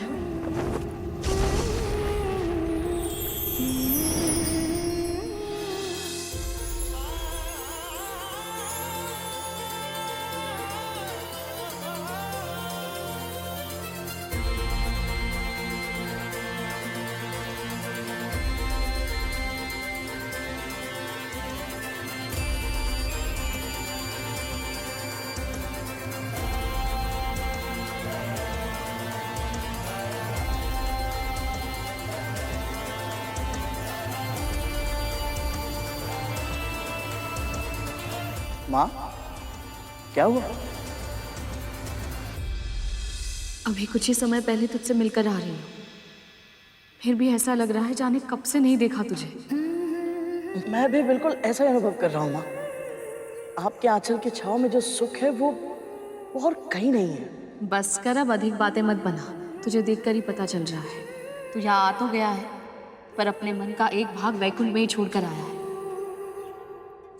Speaker 4: माँ, क्या हुआ?
Speaker 21: अभी कुछ ही समय पहले तुझसे मिलकर आ रही हूँ, फिर भी ऐसा लग रहा है जाने कब से नहीं देखा तुझे।
Speaker 4: मैं भी बिल्कुल ऐसा ही अनुभव कर रहा हूँ माँ। आपके आंचल की छाव में जो सुख है वो और कहीं नहीं है।
Speaker 21: बस कर, अब अधिक बातें मत बना। तुझे देखकर ही पता चल रहा है तू यहाँ आ तो गया है, पर अपने मन का एक भाग वैकुंठ में ही छोड़कर आया है।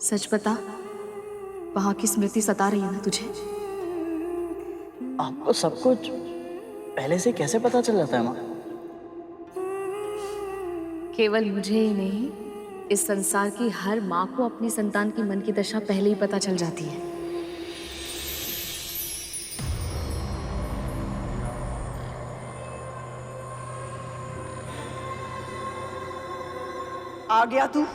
Speaker 21: सच बता, वहां की स्मृति सता रही है ना तुझे?
Speaker 4: आपको सब कुछ पहले से कैसे पता चल जाता है माँ?
Speaker 21: केवल मुझे ही नहीं, इस संसार की हर माँ को अपनी संतान की मन की दशा पहले ही पता चल जाती है।
Speaker 4: आ गया तू?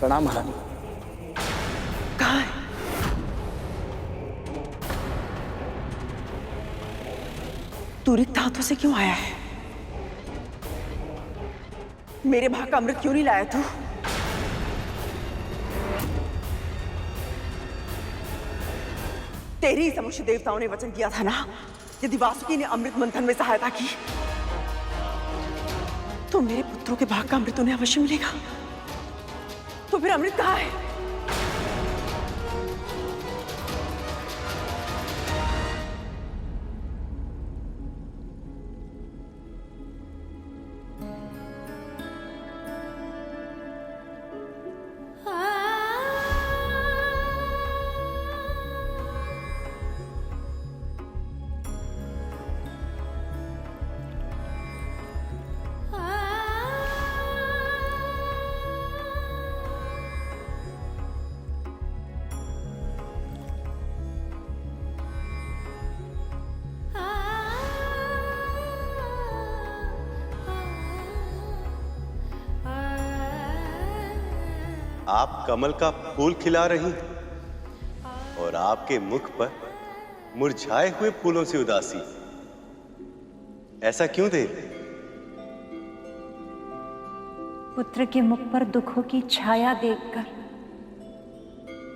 Speaker 4: प्रणाम महारानी। कहाँ है?
Speaker 22: तू रिक्त हाथों से क्यों आया है? मेरे भाग का अमृत क्यों नहीं लाया तू? तेरे ही समक्ष देवताओं ने वचन दिया था ना, यदि वासुकी ने अमृत मंथन में सहायता की तो मेरे पुत्रों के भाग का अमृत उन्हें अवश्य मिलेगा। तो फिर अमृत कहाँ है?
Speaker 17: आप कमल का फूल खिला रही और आपके मुख पर मुरझाए हुए फूलों से उदासी। ऐसा क्यों देवी?
Speaker 5: पुत्र के मुख पर दुखों की छाया देखकर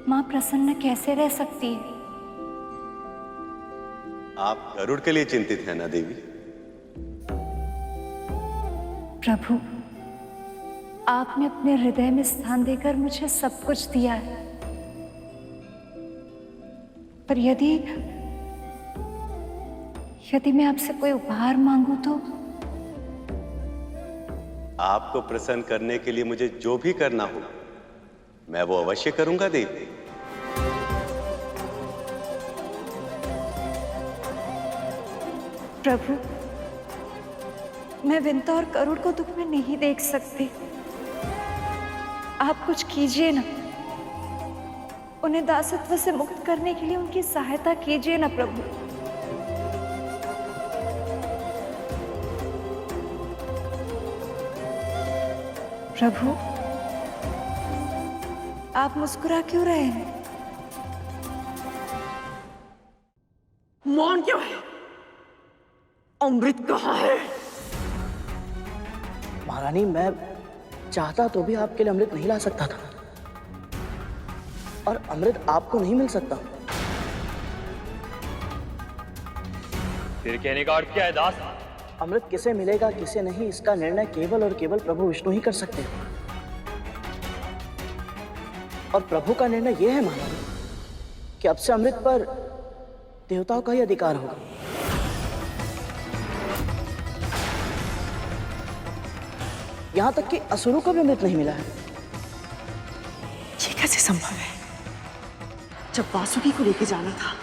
Speaker 5: मां प्रसन्न कैसे रह सकती है?
Speaker 17: आप गरुड़ के लिए चिंतित हैं ना देवी?
Speaker 5: प्रभु, आपने अपने हृदय में स्थान देकर मुझे सब कुछ दिया है, पर यदि मैं आपसे कोई उपहार मांगू तो?
Speaker 17: आपको प्रसन्न करने के लिए मुझे जो भी करना हो मैं वो अवश्य करूंगा देवी।
Speaker 5: प्रभु, मैं विंता और करुण को दुख में नहीं देख सकती। आप कुछ कीजिए ना, उन्हें दासत्व से मुक्त करने के लिए उनकी सहायता कीजिए ना प्रभु। प्रभु, आप मुस्कुरा क्यों रहे हैं?
Speaker 22: मौन क्यों है? अमृत कहाँ है?
Speaker 4: महारानी, मैं चाहता तो भी आपके लिए अमृत नहीं ला सकता था, और अमृत आपको नहीं मिल सकता।
Speaker 7: फिर कहने का अर्थ क्या है दास?
Speaker 4: अमृत किसे मिलेगा किसे नहीं, इसका निर्णय केवल और केवल प्रभु विष्णु ही कर सकते हैं। और प्रभु का निर्णय यह है महारानी कि अब से अमृत पर देवताओं का ही अधिकार होगा। यहां तक कि असुरों को भी अमृत नहीं मिला है।
Speaker 22: ये कैसे संभव है? जब वासुकी को लेके जाना था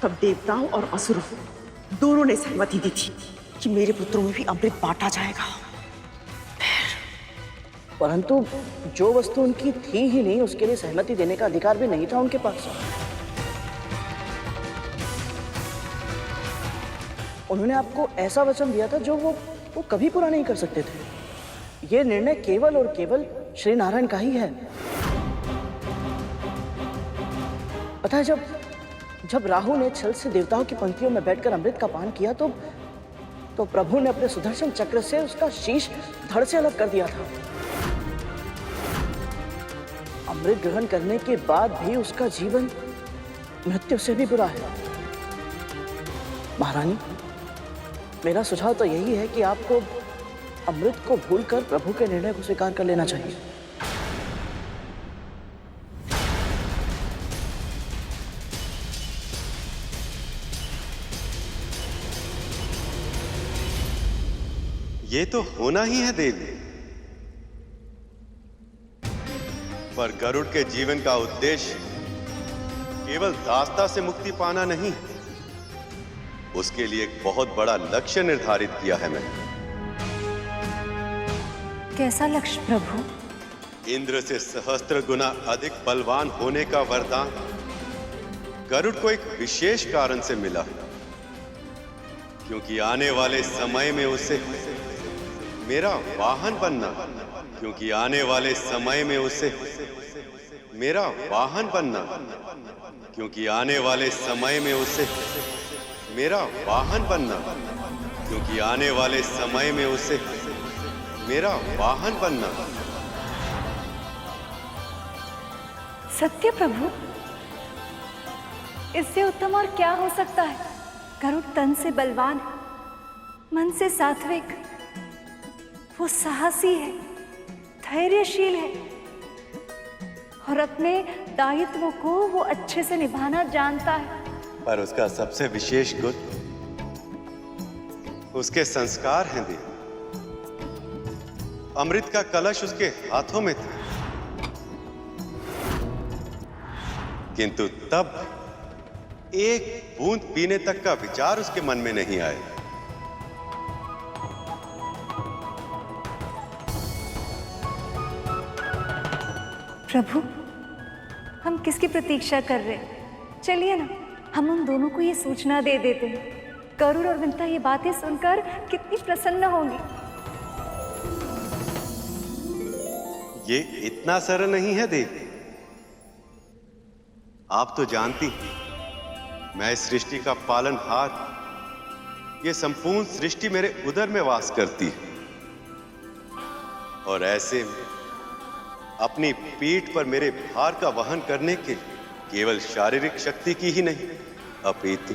Speaker 22: तब देवताओं और असुरों दोनों ने सहमति दी थी कि मेरे पुत्रों में भी अमृत बांटा जाएगा।
Speaker 4: परंतु जो वस्तु उनकी थी ही नहीं, उसके लिए सहमति देने का अधिकार भी नहीं था उनके पास। उन्होंने आपको ऐसा वचन दिया था जो वो कभी पूरा नहीं कर सकते थे। ये निर्णय केवल और केवल श्री नारायण का ही है। पता है, जब राहु ने छल से देवताओं की पंक्तियों में बैठकर अमृत का पान किया तो प्रभु ने अपने सुदर्शन चक्र से उसका शीश धड़ से अलग कर दिया था। अमृत ग्रहण करने के बाद भी उसका जीवन मृत्यु से भी बुरा है। महारानी, मेरा सुझाव तो यही है कि आपको अमृत को भूलकर प्रभु के निर्णय को स्वीकार कर लेना चाहिए।
Speaker 17: ये तो होना ही है देवी, पर गरुड़ के जीवन का उद्देश्य केवल दासता से मुक्ति पाना नहीं, उसके लिए एक बहुत बड़ा लक्ष्य निर्धारित किया है मैंने।
Speaker 5: कैसा लक्ष्य प्रभु?
Speaker 17: इंद्र से सहस्त्र गुना अधिक बलवान होने का वरदान गरुड़ को एक विशेष कारण से मिला है, क्योंकि आने वाले समय में उसे मेरा वाहन बनना, क्योंकि आने वाले समय में उसे मेरा वाहन बनना, क्योंकि आने वाले समय में उसे मेरा वाहन बनना, क्योंकि आने वाले समय में उसे मेरा वाहन बनना।
Speaker 5: सत्य प्रभु, इससे उत्तम और क्या हो सकता है? गरुड़ तन से बलवान, मन से सात्विक, वो साहसी है, धैर्यशील है और अपने दायित्व को वो अच्छे से निभाना जानता है।
Speaker 17: पर उसका सबसे विशेष गुण उसके संस्कार हैं देवी। अमृत का कलश उसके हाथों में था, किंतु तब एक बूंद पीने तक का विचार उसके मन में नहीं आया।
Speaker 5: प्रभु, हम किसकी प्रतीक्षा कर रहे हैं? चलिए ना, हम उन दोनों को ये सूचना दे देते हैं। गरुड़ और विंता ये बातें सुनकर कितनी प्रसन्न होंगी।
Speaker 17: ये इतना सरल नहीं है देवी। आप तो जानती हैं, मैं इस सृष्टि का पालनहार, ये संपूर्ण सृष्टि मेरे उदर में वास करती है, और ऐसे में अपनी पीठ पर मेरे भार का वहन करने के केवल शारीरिक शक्ति की ही नहीं, अपितु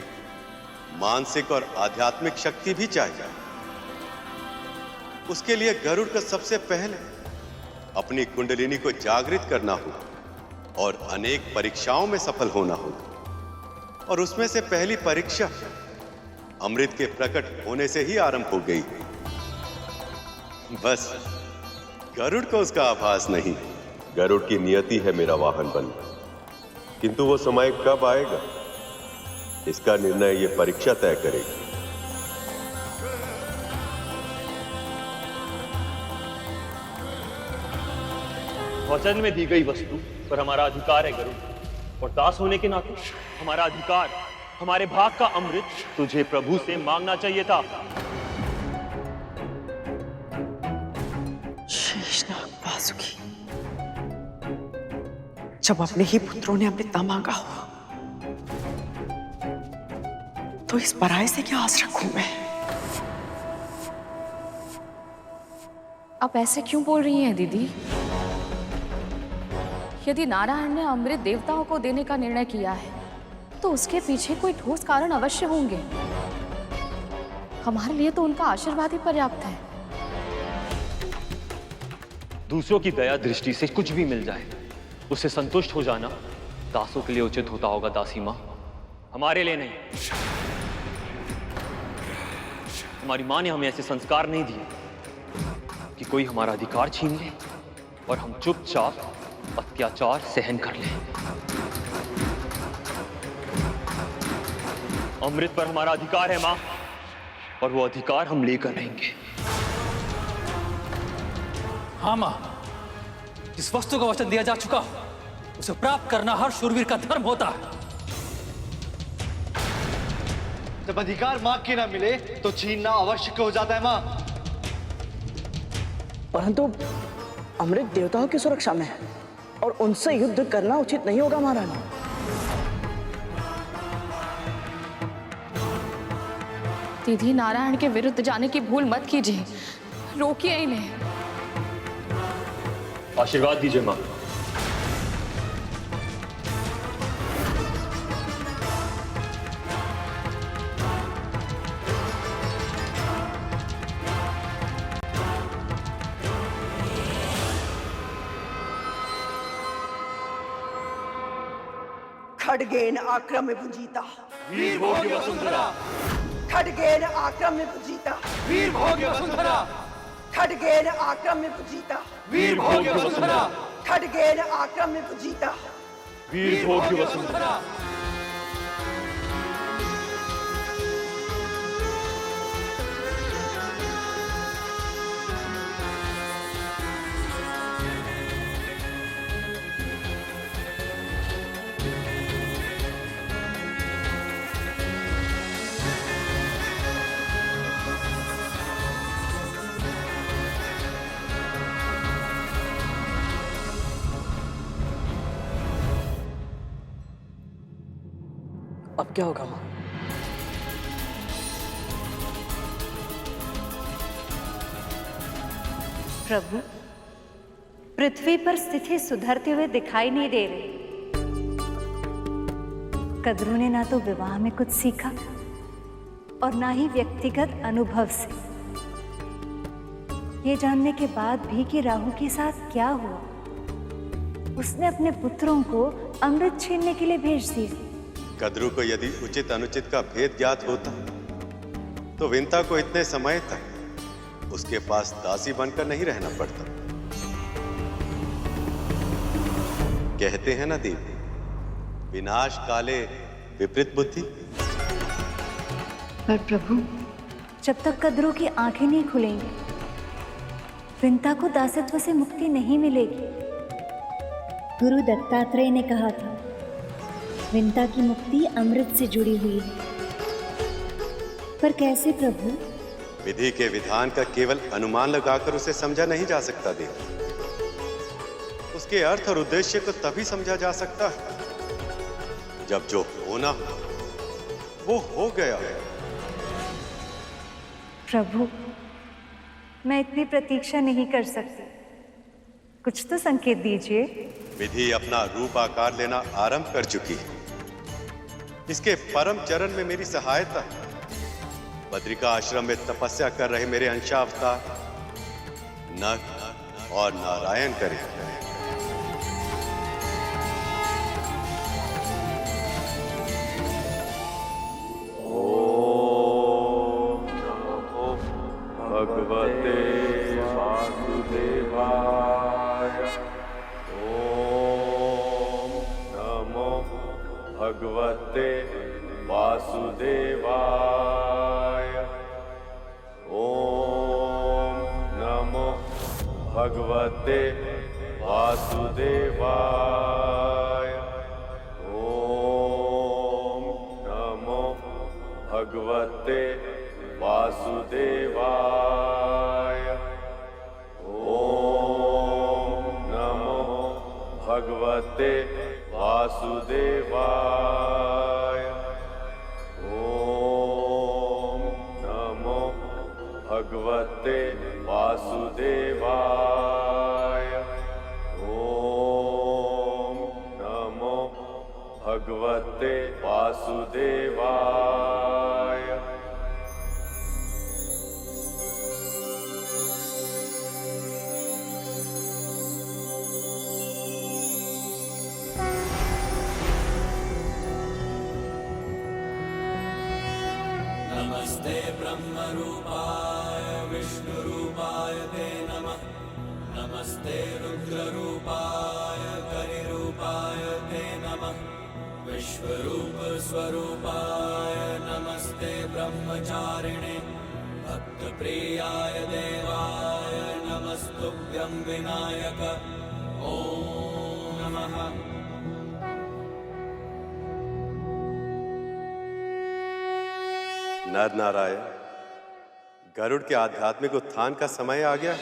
Speaker 17: मानसिक और आध्यात्मिक शक्ति भी चाहिए। उसके लिए गरुड़ का सबसे पहले अपनी कुंडलिनी को जागृत करना होगा और अनेक परीक्षाओं में सफल होना होगा, और उसमें से पहली परीक्षा अमृत के प्रकट होने से ही आरंभ हो गई। बस गरुड़ को उसका आभास नहीं। गरुड़ की नियति है मेरा वाहन बनना, किंतु वो समय कब आएगा, इसका निर्णय ये परीक्षा तय करेगी।
Speaker 7: वचन में दी गई वस्तु पर हमारा अधिकार है गरुड़, और दास होने के नाते हमारा अधिकार, हमारे भाग का अमृत तुझे प्रभु से मांगना चाहिए था।
Speaker 22: शेषनाग वासुकी, जब अपने ही पुत्रों ने अमृत ना मांगा हो तो इस पराये से क्या आस रखूं मैं?
Speaker 21: आप ऐसे क्यों बोल रही हैं दीदी? यदि नारायण ने अमृत देवताओं को देने का निर्णय किया है तो उसके पीछे कोई ठोस कारण अवश्य होंगे। हमारे लिए तो उनका आशीर्वाद ही पर्याप्त है।
Speaker 7: दूसरों की दया दृष्टि से कुछ भी मिल जाए उससे संतुष्ट हो जाना दासों के लिए उचित होता होगा दासी माँ, हमारे लिए नहीं। हमारी माँ ने हमें ऐसे संस्कार नहीं दिए कि कोई हमारा अधिकार छीन ले और हम चुपचाप अत्याचार सहन कर लें। अमृत पर हमारा अधिकार है माँ, और वो अधिकार हम लेकर रहेंगे।
Speaker 10: हाँ माँ, जिस वस्तु का वचन दिया जा चुका उसे प्राप्त करना हर शूरवीर का धर्म होता है।
Speaker 1: जब अधिकार मां के ना मिले तो छीनना आवश्यक हो जाता है मां।
Speaker 4: परंतु अमृत देवताओं की सुरक्षा में है और उनसे युद्ध करना उचित नहीं होगा महारानी।
Speaker 21: दीदी, नारायण के विरुद्ध जाने की भूल मत कीजिए, रोकिए इन्हें।
Speaker 7: आशीर्वाद दीजिए माँ।
Speaker 22: खड्गेन आक्रम्य भुजिता
Speaker 1: वीर भोग्य वसुंधरा।
Speaker 22: खड्गेन आक्रम्य भुजिता
Speaker 1: वीर भोग्य वसुंधरा।
Speaker 22: खड्गेन आक्रम्य भुजिता
Speaker 1: वीर भोग्य वसुंधरा।
Speaker 22: खड्गेन आक्रम्य भुजिता
Speaker 7: वीर भोग्य वसुंधरा।
Speaker 4: अब क्या होगा मां?
Speaker 5: प्रभु, पृथ्वी पर स्थिति सुधरते हुए दिखाई नहीं दे रही। कद्रू ने ना तो विवाह में कुछ सीखा और ना ही व्यक्तिगत अनुभव से। ये जानने के बाद भी कि राहु के साथ क्या हुआ, उसने अपने पुत्रों को अमृत छीनने के लिए भेज दिया।
Speaker 17: कद्रू को यदि उचित अनुचित का भेद ज्ञात होता तो विंता को इतने समय तक उसके पास दासी बनकर नहीं रहना पड़ता। कहते हैं ना देवी, विनाश काले विपरीत बुद्धि।
Speaker 5: पर प्रभु, जब तक कद्रू की आंखें नहीं खुलेंगी विंता को दासत्व से मुक्ति नहीं मिलेगी।
Speaker 12: गुरु दत्तात्रेय ने कहा था विंता की मुक्ति अमृत से जुड़ी हुई है। पर कैसे प्रभु?
Speaker 17: विधि के विधान का केवल अनुमान लगाकर उसे समझा नहीं जा सकता देवी। उसके अर्थ और उद्देश्य को तभी समझा जा सकता है जब जो होना वो हो गया है।
Speaker 5: प्रभु, मैं इतनी प्रतीक्षा नहीं कर सकती, कुछ तो संकेत दीजिए।
Speaker 17: विधि अपना रूप आकार लेना आरंभ कर चुकी है। इसके परम चरण में मेरी सहायता है। बद्रिका आश्रम में तपस्या कर रहे मेरे अंशावतार नग और नारायण करें।
Speaker 3: ओम नमो भगवते वासुदेवाय। ओम नमो भगवते वासुदेवाय। ओम नमो भगवते वासुदेवाय। ओम नमो भगवते वासुदेवाय। ओम नमो भगवते वासुदेवाय। ओम नमो भगवते वासुदेवाय। ओम नमो भगवते वासुदेवाय।
Speaker 13: नमस्ते ब्रह्मरूपाय विष्णुरूपाय ते नमः। नमस्ते रुद्ररूपाय करिरूपाय ते नमः। विश्वरूप स्वरूपाय नमस्ते ब्रह्मचारिणे। भक्तप्रियाय देवाय नमस्तुभ्यं विनायक। ओम नमः।
Speaker 17: नर नारायण, गरुड़ के आध्यात्मिक उत्थान का समय आ गया।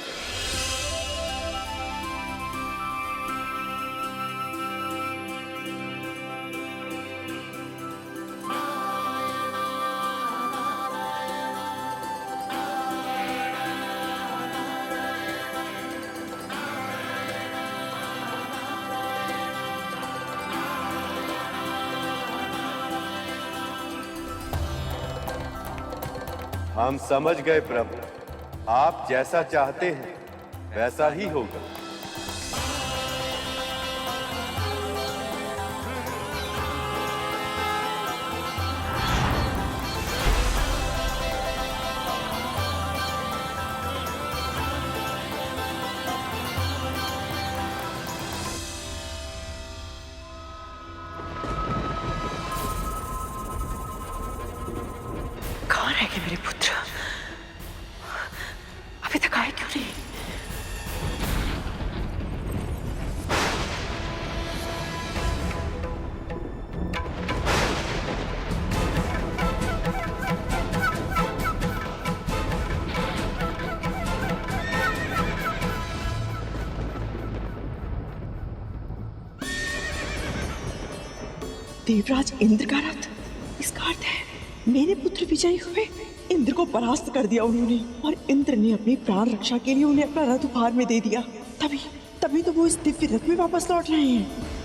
Speaker 17: हम समझ गए प्रभु, आप जैसा चाहते हैं वैसा ही होगा।
Speaker 22: कहाँ रह गए मेरे पुत्र? अभी तक आए क्यों नहीं? देवराज इंद्र का रथ, इसका अर्थ है मेरे पुत्र विजयी हुए। इंद्र को परास्त कर दिया उन्होंने, और इंद्र ने अपनी प्राण रक्षा के लिए उन्हें अपना रथ उपहार में दे दिया। तभी तो वो इस दिव्य रथ में वापस लौट रहे हैं।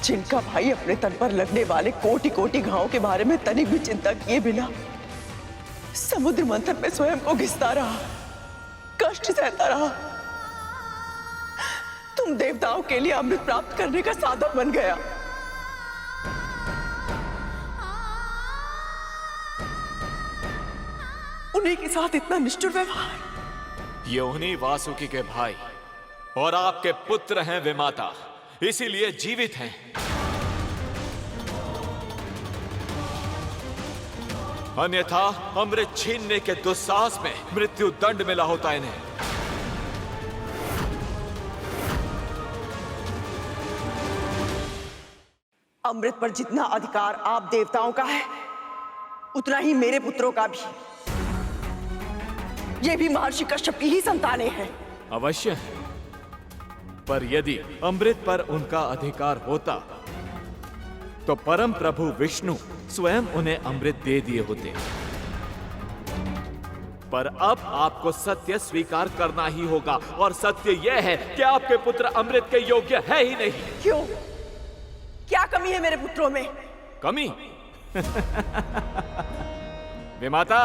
Speaker 22: जिनका भाई अपने तन पर लगने वाले कोटि कोटि घावों के बारे में तनिक भी चिंता किए बिना समुद्र मंथन में स्वयं को घिसता रहा, कष्ट सहता रहा, तुम देवताओं के लिए अमृत प्राप्त करने का साधन बन गया। उन्हीं के साथ इतना निष्ठुर व्यवहार।
Speaker 16: ये उन्हीं वासुकी के भाई और आपके पुत्र हैं विमाता, इसीलिए जीवित हैं। अन्यथा अमृत छीनने के दुस्साहस में मृत्यु दंड मिला होता इन्हें।
Speaker 22: अमृत पर जितना अधिकार आप देवताओं का है, उतना ही मेरे पुत्रों का भी। ये भी महर्षि कश्यप की ही संतानें हैं।
Speaker 16: अवश्य है, पर यदि अमृत पर उनका अधिकार होता तो परम प्रभु विष्णु स्वयं उन्हें अमृत दे दिए होते। पर अब आपको सत्य स्वीकार करना ही होगा, और सत्य यह है कि आपके पुत्र अमृत के योग्य है ही नहीं।
Speaker 22: क्यों? क्या कमी है मेरे पुत्रों में?
Speaker 16: कमी? विमाता,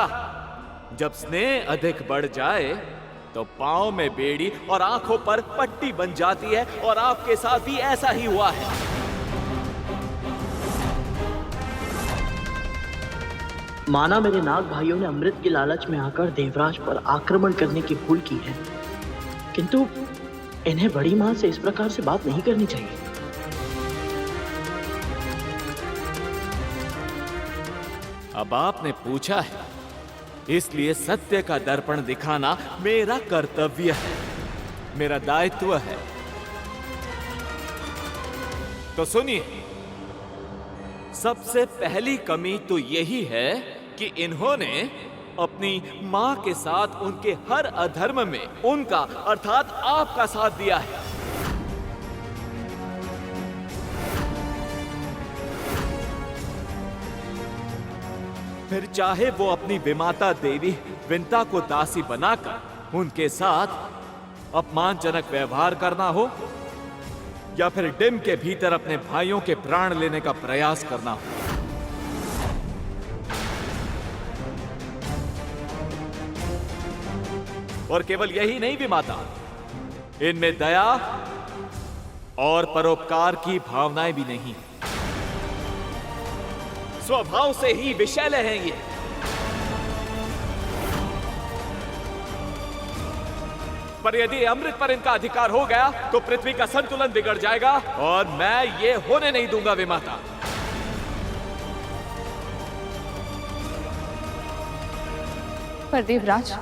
Speaker 16: जब स्नेह अधिक बढ़ जाए तो पांव में बेड़ी और आंखों पर पट्टी बन जाती है, और आपके साथ भी ऐसा ही हुआ है।
Speaker 4: माना मेरे नाग भाइयों ने अमृत के लालच में आकर देवराज पर आक्रमण करने की भूल की है, किंतु इन्हें बड़ी मां से इस प्रकार से बात नहीं करनी चाहिए।
Speaker 16: अब आपने पूछा है, इसलिए सत्य का दर्पण दिखाना मेरा कर्तव्य है, मेरा दायित्व है। तो सुनिए, सबसे पहली कमी तो यही है कि इन्होंने अपनी मां के साथ उनके हर अधर्म में उनका अर्थात आपका साथ दिया है। फिर चाहे वो अपनी विमाता देवी विंता को दासी बनाकर उनके साथ अपमानजनक व्यवहार करना हो, या फिर डिम के भीतर अपने भाइयों के प्राण लेने का प्रयास करना हो। और केवल यही नहीं विमाता, इनमें दया और परोपकार की भावनाएं भी नहीं। स्वभाव से ही विषैले हैं ये। पर यदि अमृत पर इनका अधिकार हो गया तो पृथ्वी का संतुलन बिगड़ जाएगा, और मैं ये होने नहीं दूंगा विमाता।
Speaker 21: पर देवराज,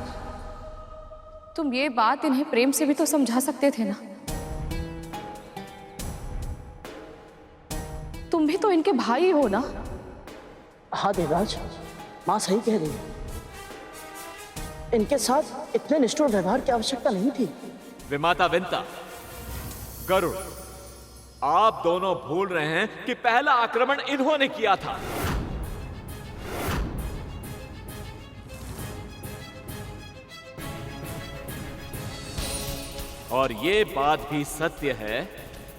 Speaker 21: तुम ये बात इन्हें प्रेम से भी तो समझा सकते थे ना। तुम भी तो इनके भाई हो ना।
Speaker 4: हाँ देवराज, माँ सही कह रही है। इनके साथ इतने निष्ठुर व्यवहार की आवश्यकता नहीं थी।
Speaker 16: विमाता विंता, गरुड़, आप दोनों भूल रहे हैं कि पहला आक्रमण इन्होंने किया था। और ये बात भी सत्य है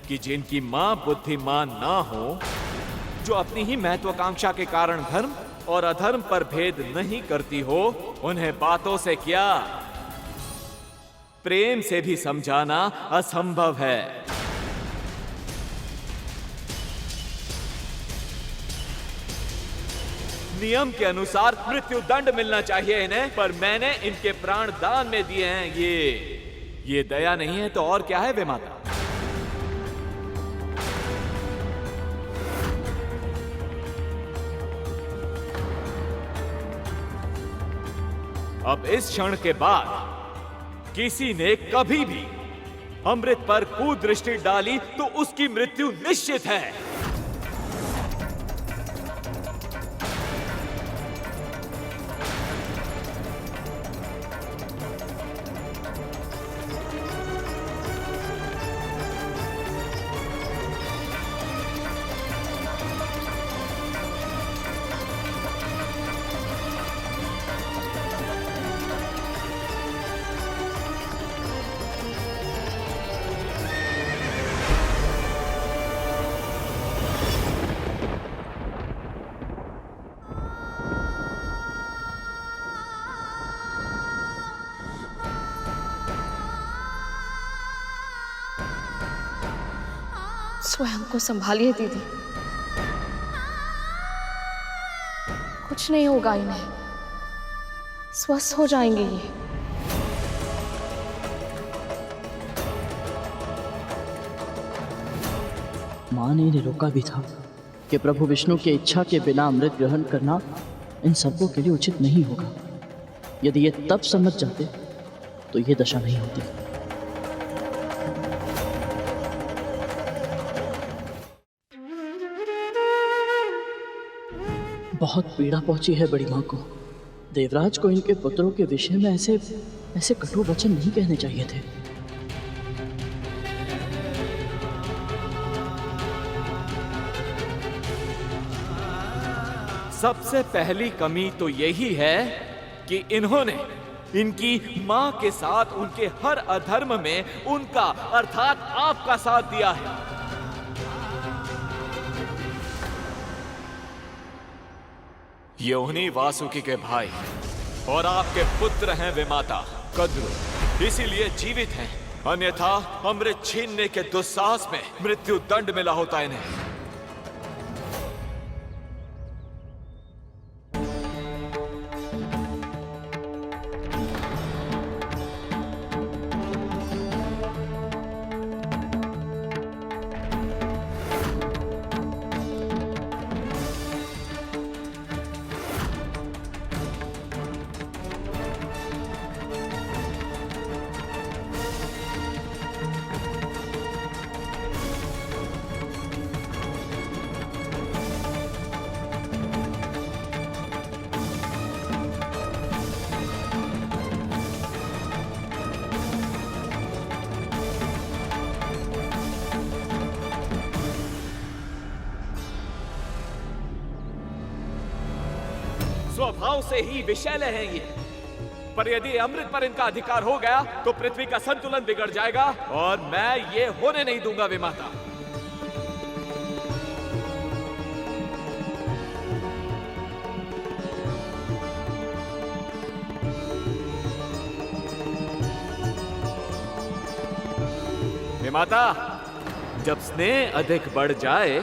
Speaker 16: कि जिनकी मां बुद्धिमान ना हो, जो अपनी ही महत्वाकांक्षा के कारण धर्म और अधर्म पर भेद नहीं करती हो, उन्हें बातों से क्या प्रेम से भी समझाना असंभव है। नियम के अनुसार मृत्यु दंड मिलना चाहिए इन्हें, पर मैंने इनके प्राण दान में दिए हैं। ये दया नहीं है तो और क्या है विमाता? अब इस क्षण के बाद किसी ने कभी भी अमृत पर कुदृष्टि डाली तो उसकी मृत्यु निश्चित है।
Speaker 21: स्वयं को संभालिए दीदी, कुछ नहीं होगा इन्हें, स्वस्थ हो जाएंगे ये।
Speaker 4: माँ ने इन्हें रोका भी था कि प्रभु विष्णु की इच्छा के बिना अमृत ग्रहण करना इन सर्पों के लिए उचित नहीं होगा। यदि ये तब समझ जाते तो ये दशा नहीं होती। बहुत पीड़ा पहुंची है बड़ी माँ को। देवराज को इनके पुत्रों के विषय में ऐसे कटु वचन नहीं कहने चाहिए थे।
Speaker 16: सबसे पहली कमी तो यही है कि इन्होंने इनकी मां के साथ उनके हर अधर्म में उनका अर्थात आपका साथ दिया है। ये उन्हीं वासुकी के भाई और आपके पुत्र हैं विमाता कद्रु, इसीलिए जीवित हैं, अन्यथा अमृत छीनने के दुस्साहस में मृत्यु दंड मिला होता इन्हें। स्वभाव से ही विषैले हैं ये, पर यदि अमृत पर इनका अधिकार हो गया तो पृथ्वी का संतुलन बिगड़ जाएगा और मैं ये होने नहीं दूंगा विमाता। विमाता, जब स्नेह अधिक बढ़ जाए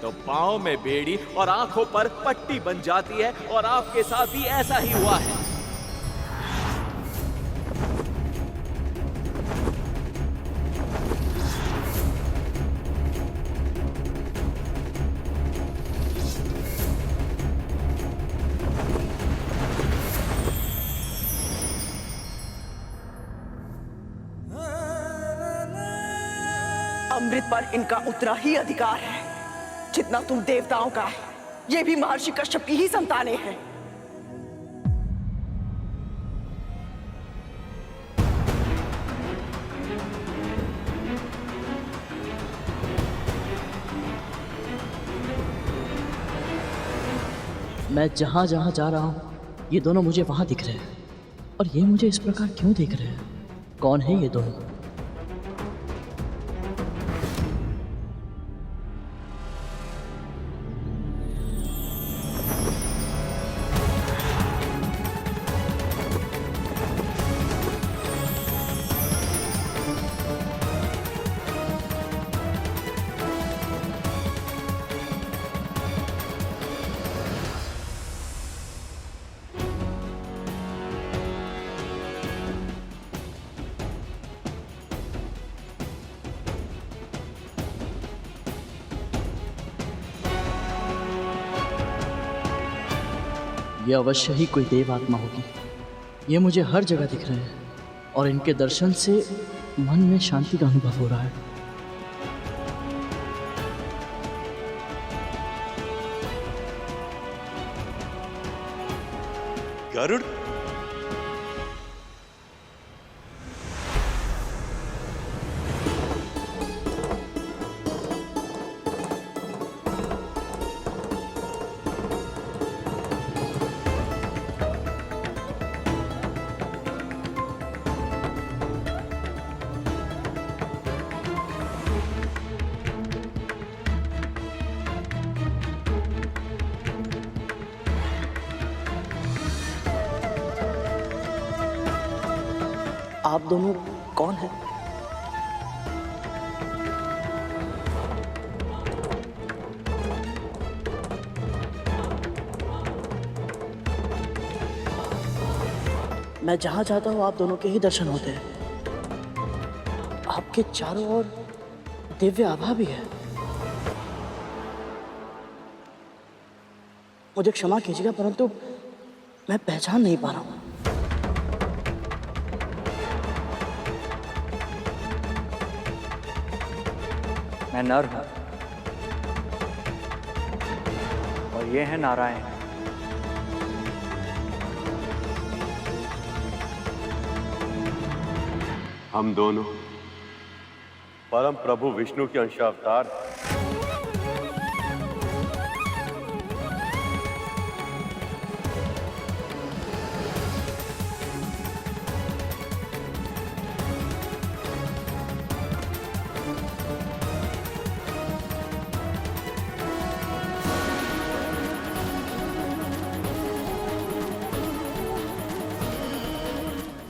Speaker 16: तो पांव में बेड़ी और आंखों पर पट्टी बन जाती है, और आपके साथ भी ऐसा ही हुआ है।
Speaker 22: अमृत पर इनका उतना ही अधिकार है जितना तुम देवताओं का है। ये भी महर्षि कश्यप की ही संतानें हैं।
Speaker 4: मैं जहां जहां जा रहा हूं ये दोनों मुझे वहां दिख रहे हैं, और ये मुझे इस प्रकार क्यों देख रहे हैं? कौन है ये दोनों? ये अवश्य ही कोई देव आत्मा होगी। ये मुझे हर जगह दिख रहे हैं और इनके दर्शन से मन में शांति का अनुभव हो रहा है।
Speaker 17: गरुड़,
Speaker 4: आप दोनों कौन हैं? मैं जहां जाता हूं आप दोनों के ही दर्शन होते हैं। आपके चारों ओर दिव्य आभा भी है। मुझे क्षमा कीजिएगा परंतु मैं पहचान नहीं पा रहा हूं।
Speaker 14: मैं नर हूं और ये है नारायण।
Speaker 17: हम दोनों परम प्रभु विष्णु के अंशावतार हैं।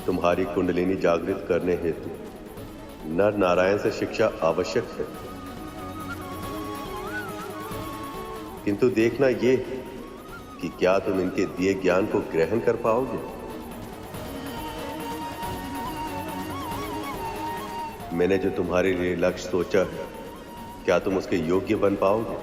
Speaker 17: तुम्हारी कुंडलिनी जागृत करने हेतु नर नारायण से शिक्षा आवश्यक है, किंतु देखना ये कि क्या तुम इनके दिए ज्ञान को ग्रहण कर पाओगे। मैंने जो तुम्हारे लिए लक्ष्य सोचा है, क्या तुम उसके योग्य बन पाओगे?